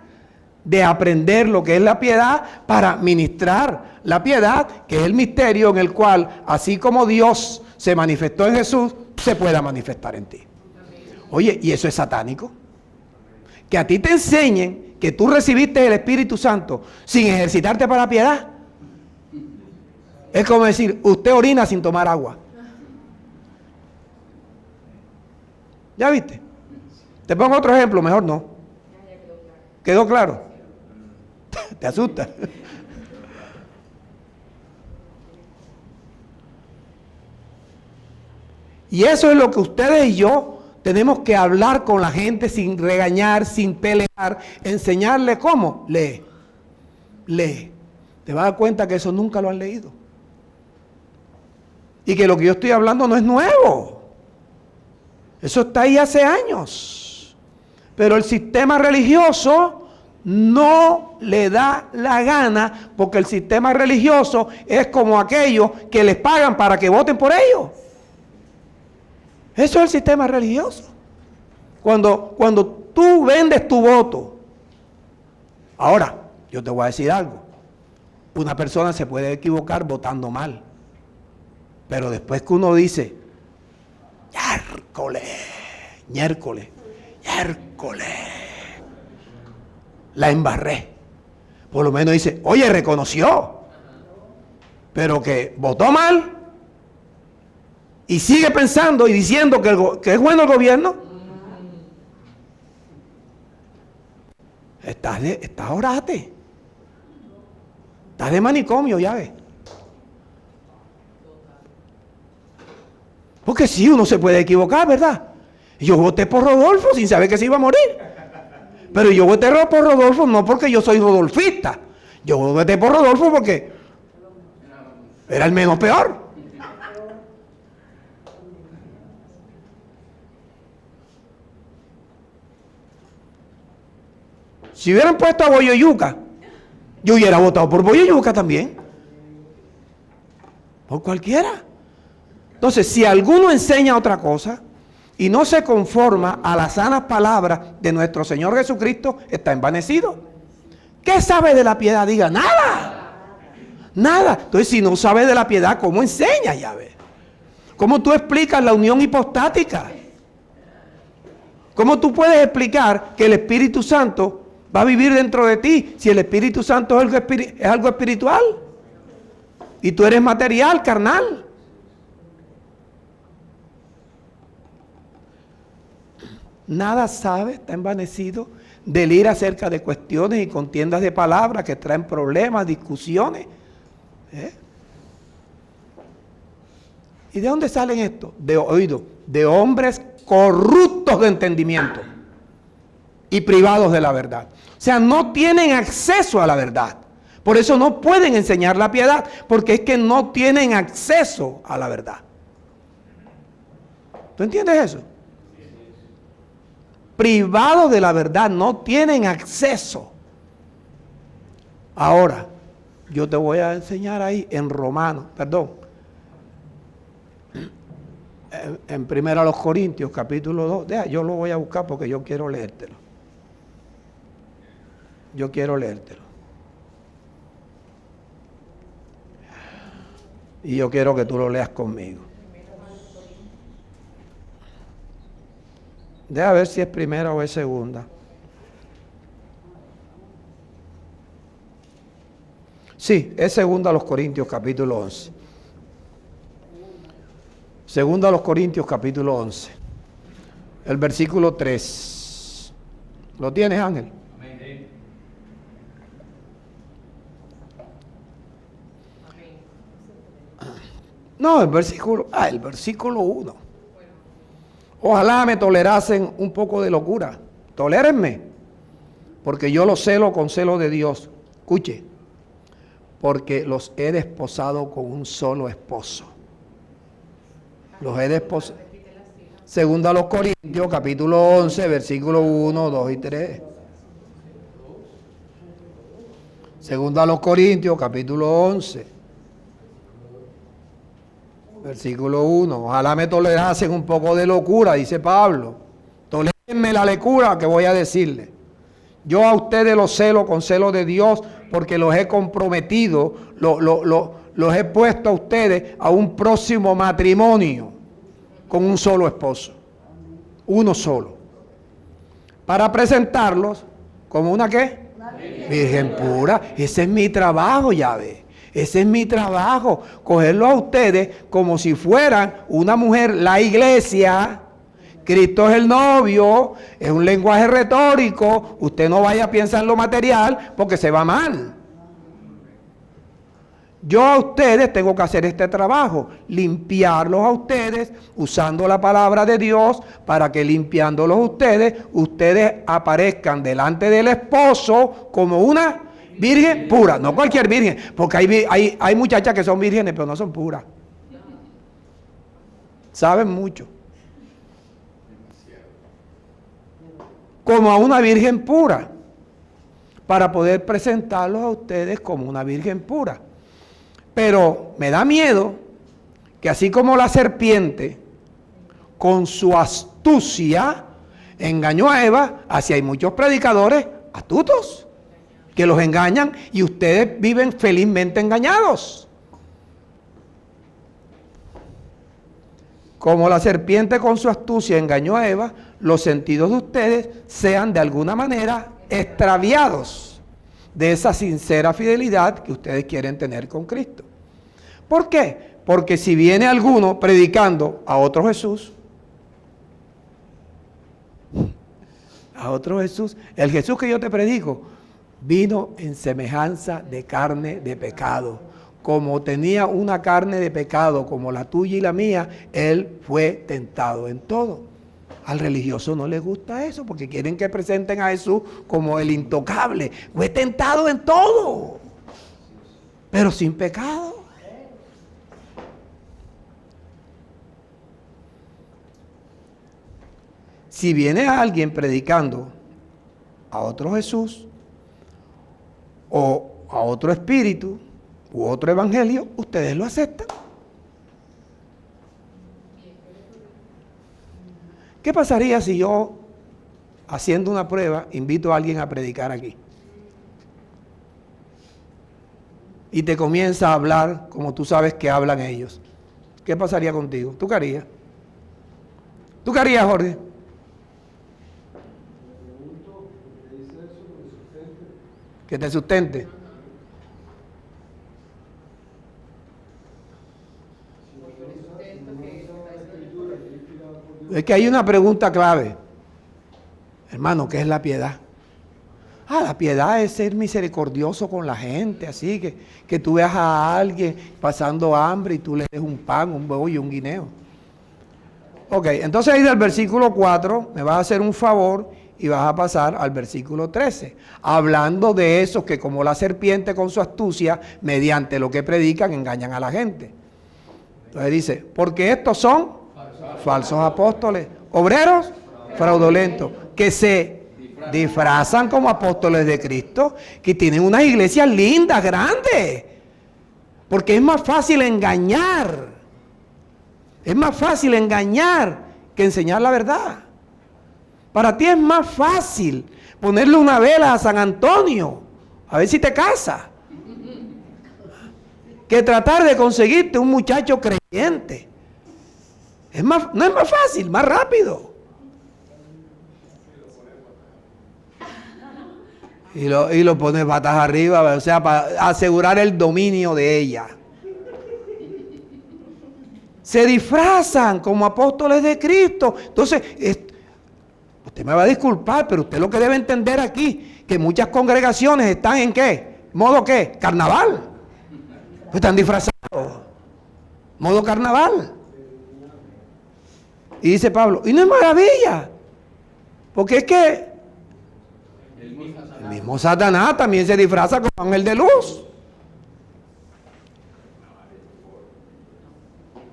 de aprender lo que es la piedad para ministrar la piedad, que es el misterio en el cual, así como Dios se manifestó en Jesús, se pueda manifestar en ti. Oye, ¿y eso es satánico? Que a ti te enseñen que tú recibiste el Espíritu Santo sin ejercitarte para la piedad. Es como decir, usted orina sin tomar agua. ¿Ya viste? Te pongo otro ejemplo, mejor no. ¿Quedó claro? ¿Te asusta? Y eso es lo que ustedes y yo tenemos que hablar con la gente sin regañar, sin pelear, enseñarle cómo. Lee. Te vas a dar cuenta que eso nunca lo han leído. Y que lo que yo estoy hablando no es nuevo. Eso está ahí hace años. Pero el sistema religioso no le da la gana, porque el sistema religioso es como aquellos que les pagan para que voten por ellos. Eso es el sistema religioso. Cuando tú vendes tu voto. Ahora, yo te voy a decir algo. Una persona se puede equivocar votando mal. Pero después que uno dice, miércoles, la embarré. Por lo menos dice, oye, reconoció. Pero que votó mal y sigue pensando y diciendo que es bueno el gobierno. Estás orate. Estás de manicomio, ya ves. Porque sí, uno se puede equivocar, ¿verdad? Yo voté por Rodolfo sin saber que se iba a morir. Pero yo voté por Rodolfo no porque yo soy rodolfista. Yo voté por Rodolfo porque era el menos peor. Si hubieran puesto a Boyoyuca, yo hubiera votado por Boyoyuca también. Por cualquiera. Entonces, si alguno enseña otra cosa y no se conforma a las sanas palabras de nuestro Señor Jesucristo, está envanecido. ¿Qué sabe de la piedad? Diga, nada. Nada. Entonces, si no sabe de la piedad, ¿cómo enseña, ya ves? ¿Cómo tú explicas la unión hipostática? ¿Cómo tú puedes explicar que el Espíritu Santo va a vivir dentro de ti si el Espíritu Santo es algo espiritual? Y tú eres material, carnal. Nada sabe, está envanecido, delira acerca de cuestiones y contiendas de palabras que traen problemas, discusiones. ¿Y de dónde salen estos? De hombres corruptos de entendimiento y privados de la verdad. O sea, no tienen acceso a la verdad. Por eso no pueden enseñar la piedad, porque es que no tienen acceso a la verdad. ¿Tú entiendes eso? Privados de la verdad, no tienen acceso. Ahora, yo te voy a enseñar ahí en en 1 Corintios capítulo 2, yo lo voy a buscar porque yo quiero leértelo. Yo quiero leértelo. Y yo quiero que tú lo leas conmigo. Deja ver si es primera o es segunda. Sí, es segunda a los Corintios capítulo 11. Segunda a los Corintios capítulo 11. El versículo 3. ¿Lo tienes, Ángel? No, el versículo 1. Ojalá me tolerasen un poco de locura. Tolérenme, porque yo los celo con celo de Dios. Escuche, porque los he desposado con un solo esposo. Los he desposado. Segunda a los Corintios, capítulo 11, versículo 1, 2 y 3. Segunda a los Corintios, capítulo 11. Versículo 1. Ojalá me tolerasen un poco de locura, dice Pablo. Tolérenme la locura que voy a decirle. Yo a ustedes los celo con celo de Dios porque los he comprometido, los he puesto a ustedes a un próximo matrimonio con un solo esposo. Uno solo. Para presentarlos como una ¿qué? Virgen pura. Ese es mi trabajo, ya ve. Ese es mi trabajo, cogerlos a ustedes como si fueran una mujer, la iglesia. Cristo es el novio, es un lenguaje retórico. Usted no vaya a pensar en lo material porque se va mal. Yo a ustedes tengo que hacer este trabajo, limpiarlos a ustedes usando la palabra de Dios para que limpiándolos a ustedes aparezcan delante del esposo como una virgen pura, no cualquier virgen, porque hay muchachas que son vírgenes pero no son puras. Saben mucho. Como a una virgen pura, para poder presentarlos a ustedes como una virgen pura. Pero me da miedo que así como la serpiente, con su astucia, engañó a Eva, así hay muchos predicadores astutos que los engañan y ustedes viven felizmente engañados. Como la serpiente con su astucia engañó a Eva, los sentidos de ustedes sean de alguna manera extraviados de esa sincera fidelidad que ustedes quieren tener con Cristo. ¿Por qué? Porque si viene alguno predicando a otro Jesús, el Jesús que yo te predico, vino en semejanza de carne de pecado. Como tenía una carne de pecado como la tuya y la mía, Él fue tentado en todo. Al religioso no le gusta eso porque quieren que presenten a Jesús como el intocable. Fue tentado en todo, pero sin pecado. Si viene alguien predicando a otro Jesús o a otro espíritu u otro evangelio, ustedes lo aceptan. ¿Qué pasaría si yo, haciendo una prueba, invito a alguien a predicar aquí? Y te comienza a hablar como tú sabes que hablan ellos. ¿Qué pasaría contigo? ¿Tú qué harías? ¿Tú qué harías, Jorge? Que te sustente. Es que hay una pregunta clave. Hermano, ¿qué es la piedad? La piedad es ser misericordioso con la gente, así que tú veas a alguien pasando hambre y tú le des un pan, un huevo y un guineo. Ok, entonces ahí del versículo 4 me vas a hacer un favor y vas a pasar al versículo 13, hablando de esos que como la serpiente con su astucia, mediante lo que predican, engañan a la gente. Entonces dice, porque estos son falsos apóstoles, obreros fraudulentos, que se disfrazan como apóstoles de Cristo, que tienen unas iglesias lindas, grandes, porque es más fácil engañar. Es más fácil engañar que enseñar la verdad. Para ti es más fácil ponerle una vela a San Antonio, a ver si te casa, que tratar de conseguirte un muchacho creyente. No es más fácil, más rápido. Y lo pones patas arriba, o sea, para asegurar el dominio de ella. Se disfrazan como apóstoles de Cristo. Entonces, usted me va a disculpar, pero usted lo que debe entender aquí, que muchas congregaciones están en ¿qué? ¿Modo qué? Carnaval. Pues están disfrazados. Modo carnaval. Y dice Pablo, y no es maravilla, porque es que el mismo Satanás también se disfraza como ángel de luz.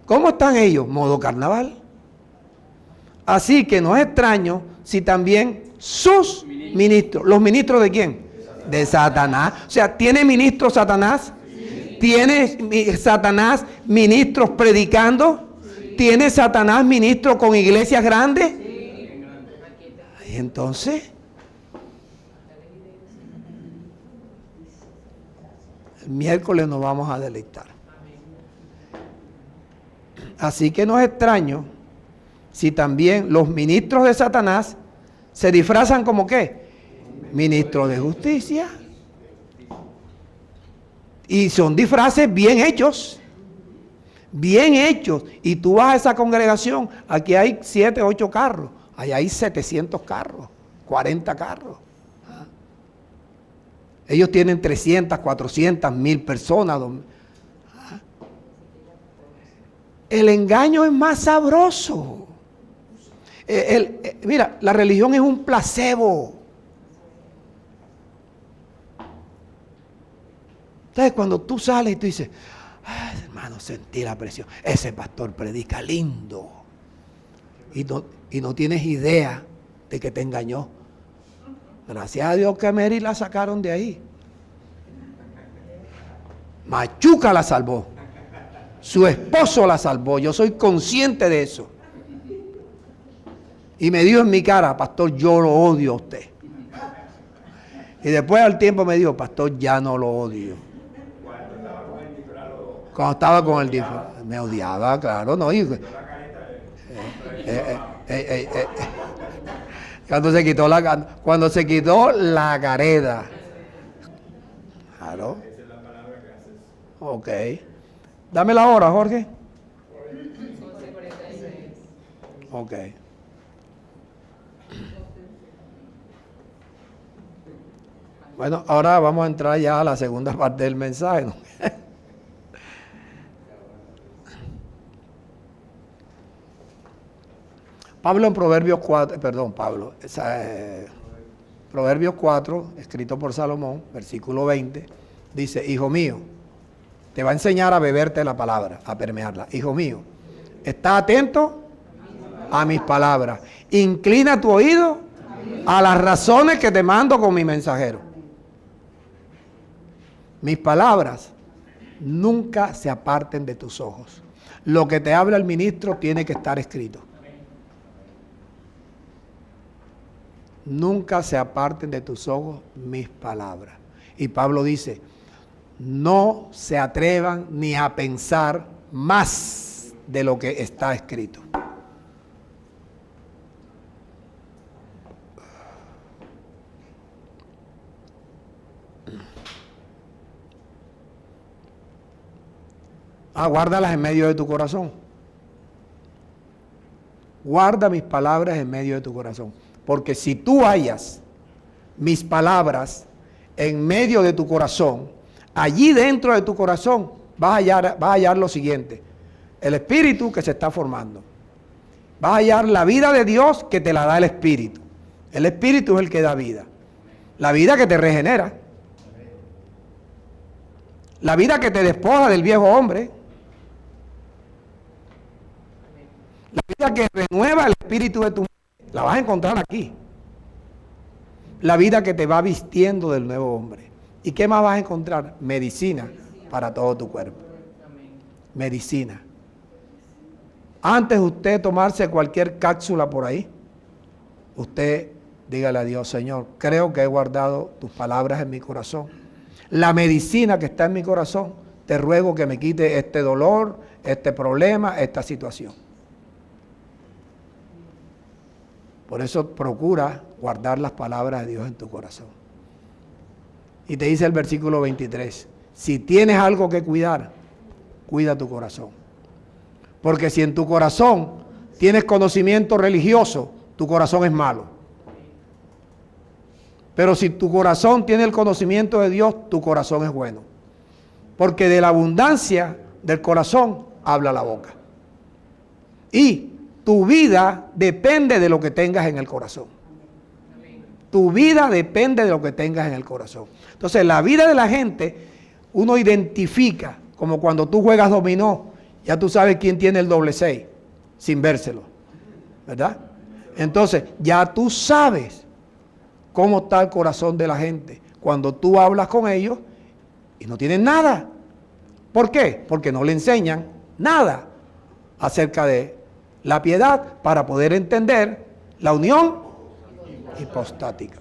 ¿Cómo están ellos? Modo carnaval. Así que no es extraño si también sus ministros, ¿los ministros de quién? De Satanás. O sea, ¿tiene ministros Satanás? ¿Tiene Satanás ministros predicando? ¿Tiene Satanás ministros con iglesias grandes? Y entonces, el miércoles nos vamos a deleitar. Así que no es extraño si también los ministros de Satanás se disfrazan como ¿qué? Ministros de justicia. Y son disfraces bien hechos. Bien hechos. Y tú vas a esa congregación, aquí hay 7, 8 carros. Allá hay 700 carros, 40 carros. Ellos tienen 300, 400, 1000 personas. El engaño es más sabroso. Mira, la religión es un placebo. Entonces, cuando tú sales y tú dices, Hermano, sentí la presión. Ese pastor predica lindo. Y no tienes idea de que te engañó. Gracias a Dios que a Mary la sacaron de ahí. Machuca la salvó. Su esposo la salvó. Yo soy consciente de eso. Y me dijo en mi cara, pastor, yo lo odio a usted. Y después al tiempo me dijo, pastor, ya no lo odio. Cuando estaba con el disfraz. Me odiaba, claro, no. Cuando se quitó la careta. Claro. Ok. Dame la hora, Jorge. Ok. Bueno, ahora vamos a entrar ya a la segunda parte del mensaje, ¿no? Pablo en Proverbios 4, Proverbios 4, escrito por Salomón, versículo 20, dice, hijo mío, te va a enseñar a beberte la palabra, a permearla. Hijo mío, está atento a mis palabras. Inclina tu oído a las razones que te mando con mi mensajero. Mis palabras nunca se aparten de tus ojos. Lo que te habla el ministro tiene que estar escrito. Nunca se aparten de tus ojos mis palabras. Y Pablo dice, no se atrevan ni a pensar más de lo que está escrito. Guárdalas en medio de tu corazón. Guarda mis palabras en medio de tu corazón. Porque si tú hallas mis palabras en medio de tu corazón, allí dentro de tu corazón vas a hallar lo siguiente. El espíritu que se está formando. Vas a hallar la vida de Dios que te la da el espíritu. El espíritu es el que da vida. La vida que te regenera. La vida que te despoja del viejo hombre. La vida que renueva el espíritu de tu mente. La vas a encontrar aquí. La vida que te va vistiendo del nuevo hombre. ¿Y qué más vas a encontrar? Medicina para todo tu cuerpo. Medicina. Antes de usted tomarse cualquier cápsula por ahí, usted dígale a Dios, Señor, creo que he guardado tus palabras en mi corazón. La medicina que está en mi corazón, te ruego que me quite este dolor, este problema, esta situación. Por eso procura guardar las palabras de Dios en tu corazón. Y te dice el versículo 23, si tienes algo que cuidar, cuida tu corazón. Porque si en tu corazón tienes conocimiento religioso, tu corazón es malo. Pero si tu corazón tiene el conocimiento de Dios, tu corazón es bueno. Porque de la abundancia del corazón habla la boca. Y tu vida depende de lo que tengas en el corazón. Tu vida depende de lo que tengas en el corazón. Entonces, la vida de la gente, uno identifica, como cuando tú juegas dominó, ya tú sabes quién tiene el doble 6, sin vérselo, ¿verdad? Entonces, ya tú sabes cómo está el corazón de la gente cuando tú hablas con ellos y no tienen nada. ¿Por qué? Porque no le enseñan nada acerca de la piedad para poder entender la unión hipostática.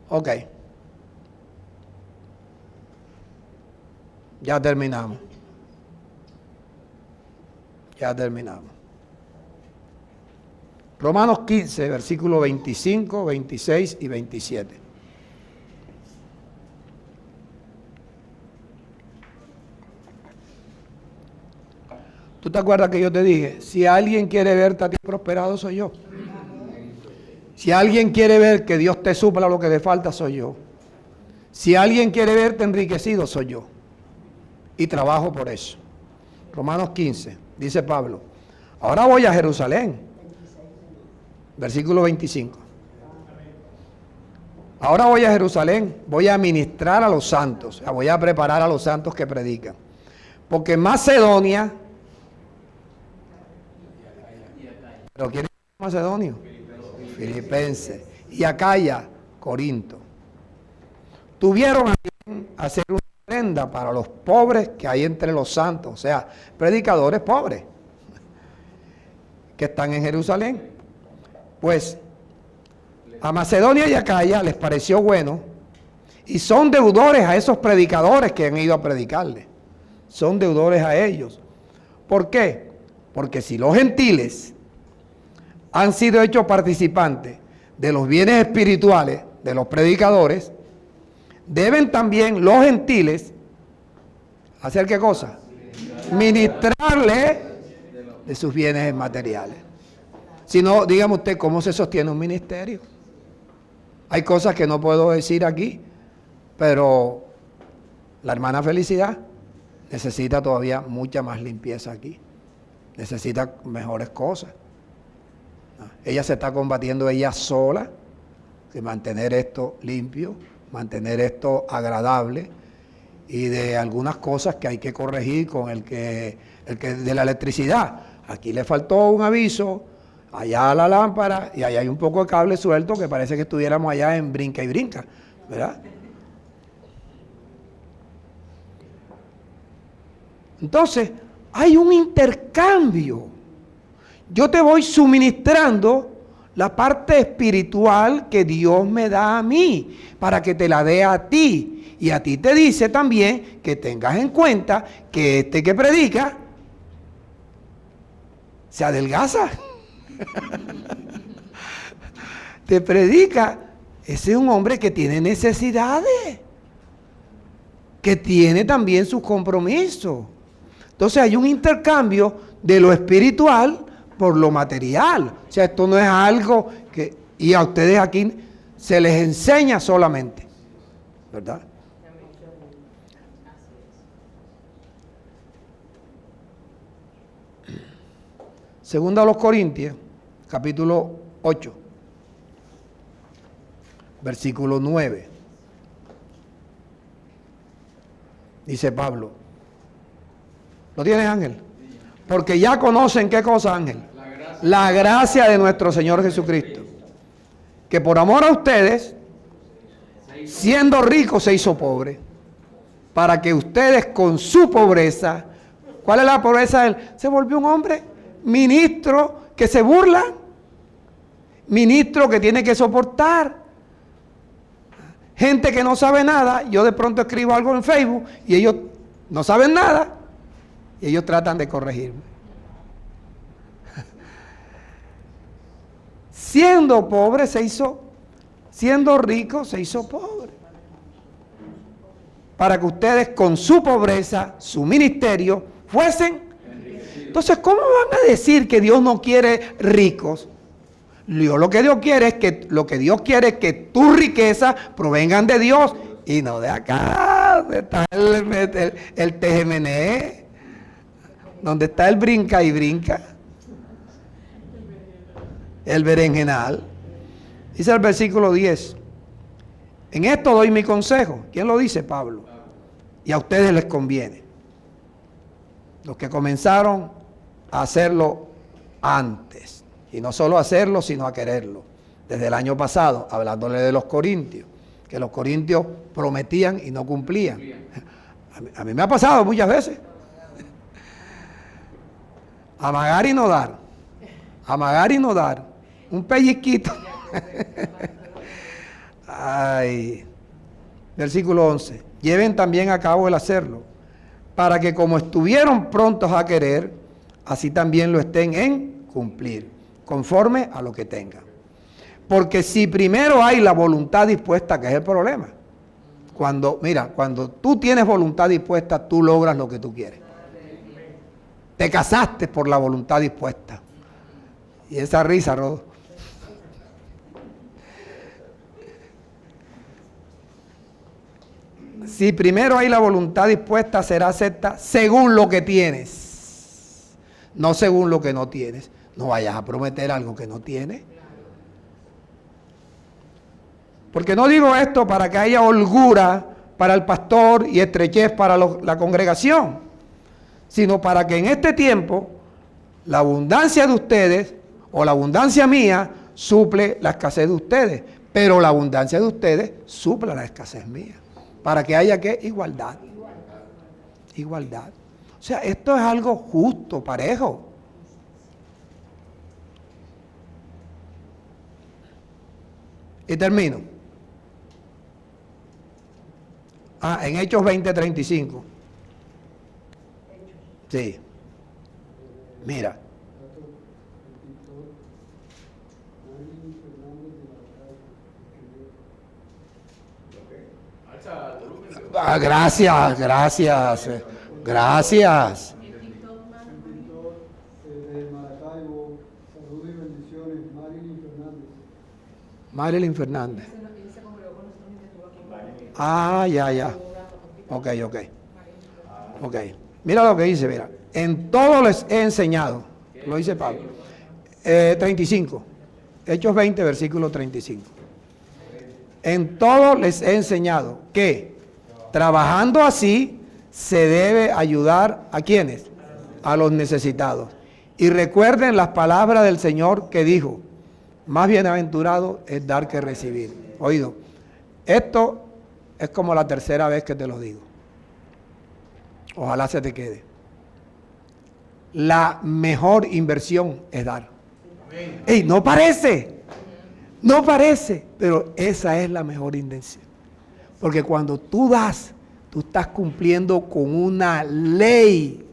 Ok. Ya terminamos. Ya terminamos. Romanos 15, versículos 25, 26 y 27. ¿Tú te acuerdas que yo te dije? Si alguien quiere verte a ti prosperado, soy yo. Si alguien quiere ver que Dios te supla lo que te falta, soy yo. Si alguien quiere verte enriquecido, soy yo. Y trabajo por eso. Romanos 15, dice Pablo. Ahora voy a Jerusalén. Versículo 25. Ahora voy a Jerusalén, voy a ministrar a los santos, o sea, voy a preparar a los santos que predican. Porque Macedonia, ¿pero quién es Macedonio? Filipenses. Y Acaya, Corinto. Tuvieron a bien hacer una ofrenda para los pobres que hay entre los santos, o sea, predicadores pobres que están en Jerusalén. Pues a Macedonia y Acaya les pareció bueno y son deudores a esos predicadores que han ido a predicarles. Son deudores a ellos. ¿Por qué? Porque si los gentiles han sido hechos participantes de los bienes espirituales de los predicadores, deben también los gentiles hacer ¿qué cosa? Ministrarle de sus bienes materiales. Si no, dígame usted, ¿cómo se sostiene un ministerio? Hay cosas que no puedo decir aquí, pero la hermana Felicidad necesita todavía mucha más limpieza aquí. Necesita mejores cosas. Ella se está combatiendo ella sola, de mantener esto limpio, mantener esto agradable, y de algunas cosas que hay que corregir con el que de la electricidad. Aquí le faltó un aviso, allá la lámpara, y allá hay un poco de cable suelto que parece que estuviéramos allá en brinca y brinca, ¿verdad? Entonces, hay un intercambio. Yo te voy suministrando la parte espiritual que Dios me da a mí, para que te la dé a ti. Y a ti te dice también que tengas en cuenta que este que predica se adelgaza. Te predica, ese es un hombre que tiene necesidades, que tiene también sus compromisos. Entonces hay un intercambio de lo espiritual por lo material. O sea, esto no es algo que, y a ustedes aquí se les enseña solamente, ¿verdad? Segunda a los Corintios, capítulo 8, versículo 9. Dice Pablo. ¿Lo tienes, Ángel? Porque ya conocen qué cosa, Ángel. La gracia de nuestro Señor Jesucristo. Que por amor a ustedes, siendo rico, se hizo pobre. Para que ustedes con su pobreza, ¿cuál es la pobreza de él? Se volvió un hombre ministro que se burla. Ministro que tiene que soportar. Gente que no sabe nada. Yo de pronto escribo algo en Facebook y ellos no saben nada. Y ellos tratan de corregirme. Siendo pobre se hizo, siendo rico se hizo pobre. Para que ustedes con su pobreza, su ministerio, fuesen. Entonces, ¿cómo van a decir que Dios no quiere ricos? Lo que Dios quiere es que tus riquezas provengan de Dios y no de acá, donde está el TGMNE, donde está el brinca y brinca, el berenjenal. Dice el versículo 10, en esto doy mi consejo. ¿Quién lo dice? Pablo. Y a ustedes les conviene. Los que comenzaron a hacerlo antes. Y no solo hacerlo, sino a quererlo. Desde el año pasado, hablándole de los corintios, que los corintios prometían y no cumplían. A mí me ha pasado muchas veces. Amagar y no dar. Amagar y no dar. Un pellizquito. Ay. Versículo 11. Lleven también a cabo el hacerlo, para que como estuvieron prontos a querer, así también lo estén en cumplir, conforme a lo que tengan. Porque si primero hay la voluntad dispuesta, que es el problema. Cuando tú tienes voluntad dispuesta, tú logras lo que tú quieres. Te casaste por la voluntad dispuesta. Y esa risa, Rodo. Si primero hay la voluntad dispuesta, será acepta según lo que tienes, no según lo que no tienes. No vayas a prometer algo que no tienes. Porque no digo esto para que haya holgura para el pastor y estrechez para la congregación, sino para que en este tiempo la abundancia de ustedes o la abundancia mía suple la escasez de ustedes, pero la abundancia de ustedes supla la escasez mía, para que haya ¿qué? Igualdad. Igualdad. O sea, esto es algo justo, parejo. Y termino. En Hechos 20:35. Sí. Mira. Gracias. Gracias. Marilyn Fernández. Ya. Ok. Mira lo que dice, mira. En todo les he enseñado. Lo dice Pablo. 35. Hechos 20, versículo 35. En todo les he enseñado que trabajando así se debe ayudar a quienes, a los necesitados. Y recuerden las palabras del Señor que dijo, más bienaventurado es dar que recibir. Oído, esto es como la tercera vez que te lo digo. Ojalá se te quede. La mejor inversión es dar. ¡Ey! No parece, pero esa es la mejor inversión. Porque cuando tú das, tú estás cumpliendo con una ley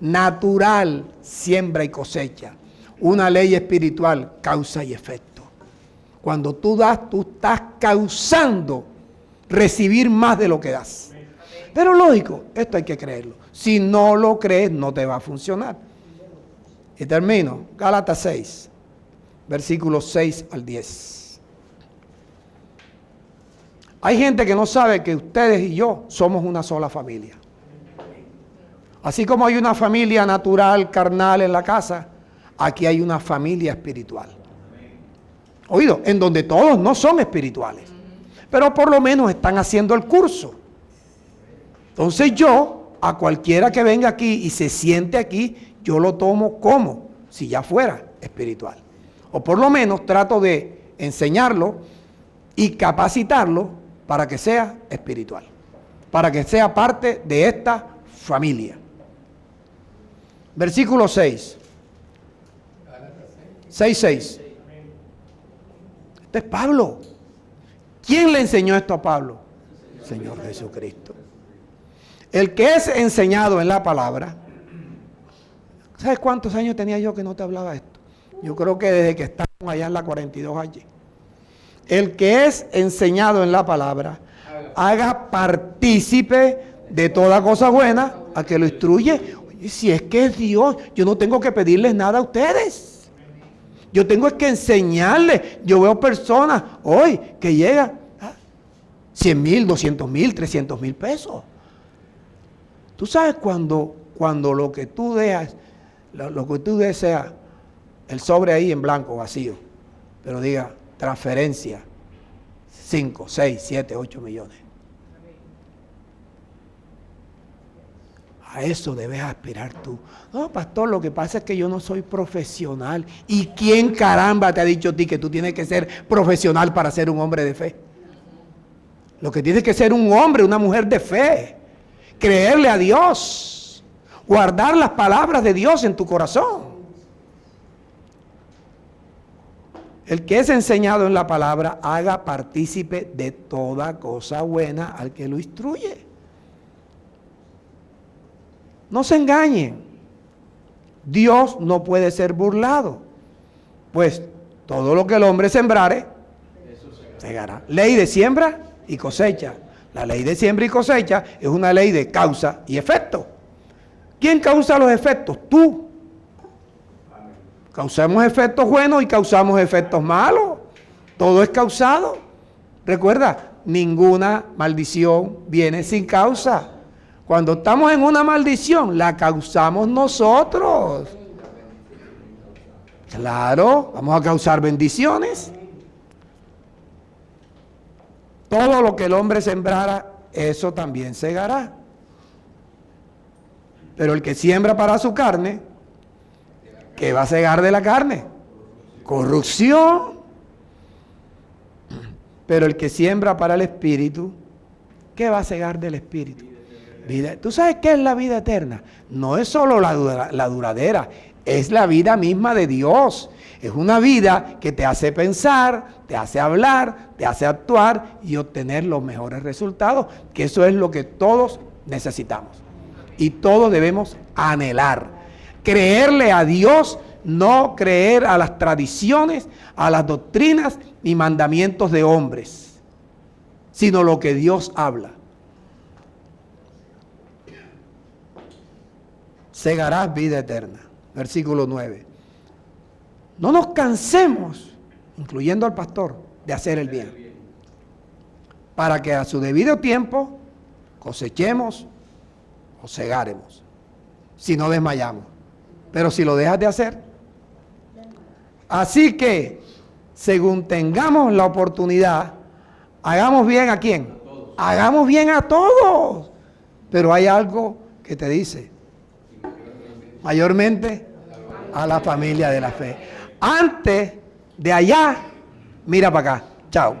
natural, siembra y cosecha. Una ley espiritual, causa y efecto. Cuando tú das, tú estás causando recibir más de lo que das. Pero lógico, esto hay que creerlo. Si no lo crees, no te va a funcionar. Y termino, Gálatas 6, versículos 6 al 10. Hay gente que no sabe que ustedes y yo somos una sola familia. Así como hay una familia natural, carnal en la casa, aquí hay una familia espiritual. Oído, en donde todos no son espirituales, pero por lo menos están haciendo el curso. Entonces yo, a cualquiera que venga aquí y se siente aquí, yo lo tomo como si ya fuera espiritual. O por lo menos trato de enseñarlo y capacitarlo para que sea espiritual, para que sea parte de esta familia. Versículo 6. 6:6. Este es Pablo. ¿Quién le enseñó esto a Pablo? Señor Jesucristo. El que es enseñado en la palabra. ¿Sabes cuántos años tenía yo que no te hablaba esto? Yo creo que desde que estábamos allá en la 42 allí. El que es enseñado en la palabra, haga partícipe de toda cosa buena a que lo instruye. Oye, si es que es Dios, yo no tengo que pedirles nada a ustedes. Yo tengo que enseñarles. Yo veo personas hoy que llegan a 100,000, 200,000, 300,000 pesos. Tú sabes cuando lo que tú dejas, lo que tú deseas, el sobre ahí en blanco, vacío, pero diga transferencia, 5, 6, 7, 8 millones. A eso debes aspirar tú. No, pastor, lo que pasa es que yo no soy profesional. ¿Y quién caramba te ha dicho a ti que tú tienes que ser profesional para ser un hombre de fe? Lo que tienes que ser un hombre, una mujer de fe. Creerle a Dios. Guardar las palabras de Dios en tu corazón. El que es enseñado en la palabra, haga partícipe de toda cosa buena al que lo instruye. No se engañen. Dios no puede ser burlado. Pues todo lo que el hombre sembrare, segará. Ley de siembra y cosecha. La ley de siembra y cosecha es una ley de causa y efecto. ¿Quién causa los efectos? Tú. Causamos efectos buenos y causamos efectos malos. Todo es causado. Recuerda, ninguna maldición viene sin causa. Cuando estamos en una maldición, la causamos nosotros. Claro, vamos a causar bendiciones. todo lo que el hombre sembrara, eso también segará. Pero el que siembra para su carne, ¿qué va a segar de la carne? Corrupción. Pero el que siembra para el Espíritu, ¿qué va a segar del Espíritu? Vida. ¿Tú sabes qué es la vida eterna? No es solo la duradera, es la vida misma de Dios. Es una vida que te hace pensar, te hace hablar, te hace actuar y obtener los mejores resultados, que eso es lo que todos necesitamos. Y todos debemos anhelar. Creerle a Dios, no creer a las tradiciones, a las doctrinas y mandamientos de hombres, sino lo que Dios habla. Segarás vida eterna. Versículo 9. No nos cansemos, incluyendo al pastor, de hacer el bien, para que a su debido tiempo cosechemos o segaremos, si no desmayamos. Pero si lo dejas de hacer. Así que, según tengamos la oportunidad, hagamos bien ¿a quién? Hagamos bien a todos. Pero hay algo que te dice, mayormente a la familia de la fe. Antes de allá, mira para acá. Chao.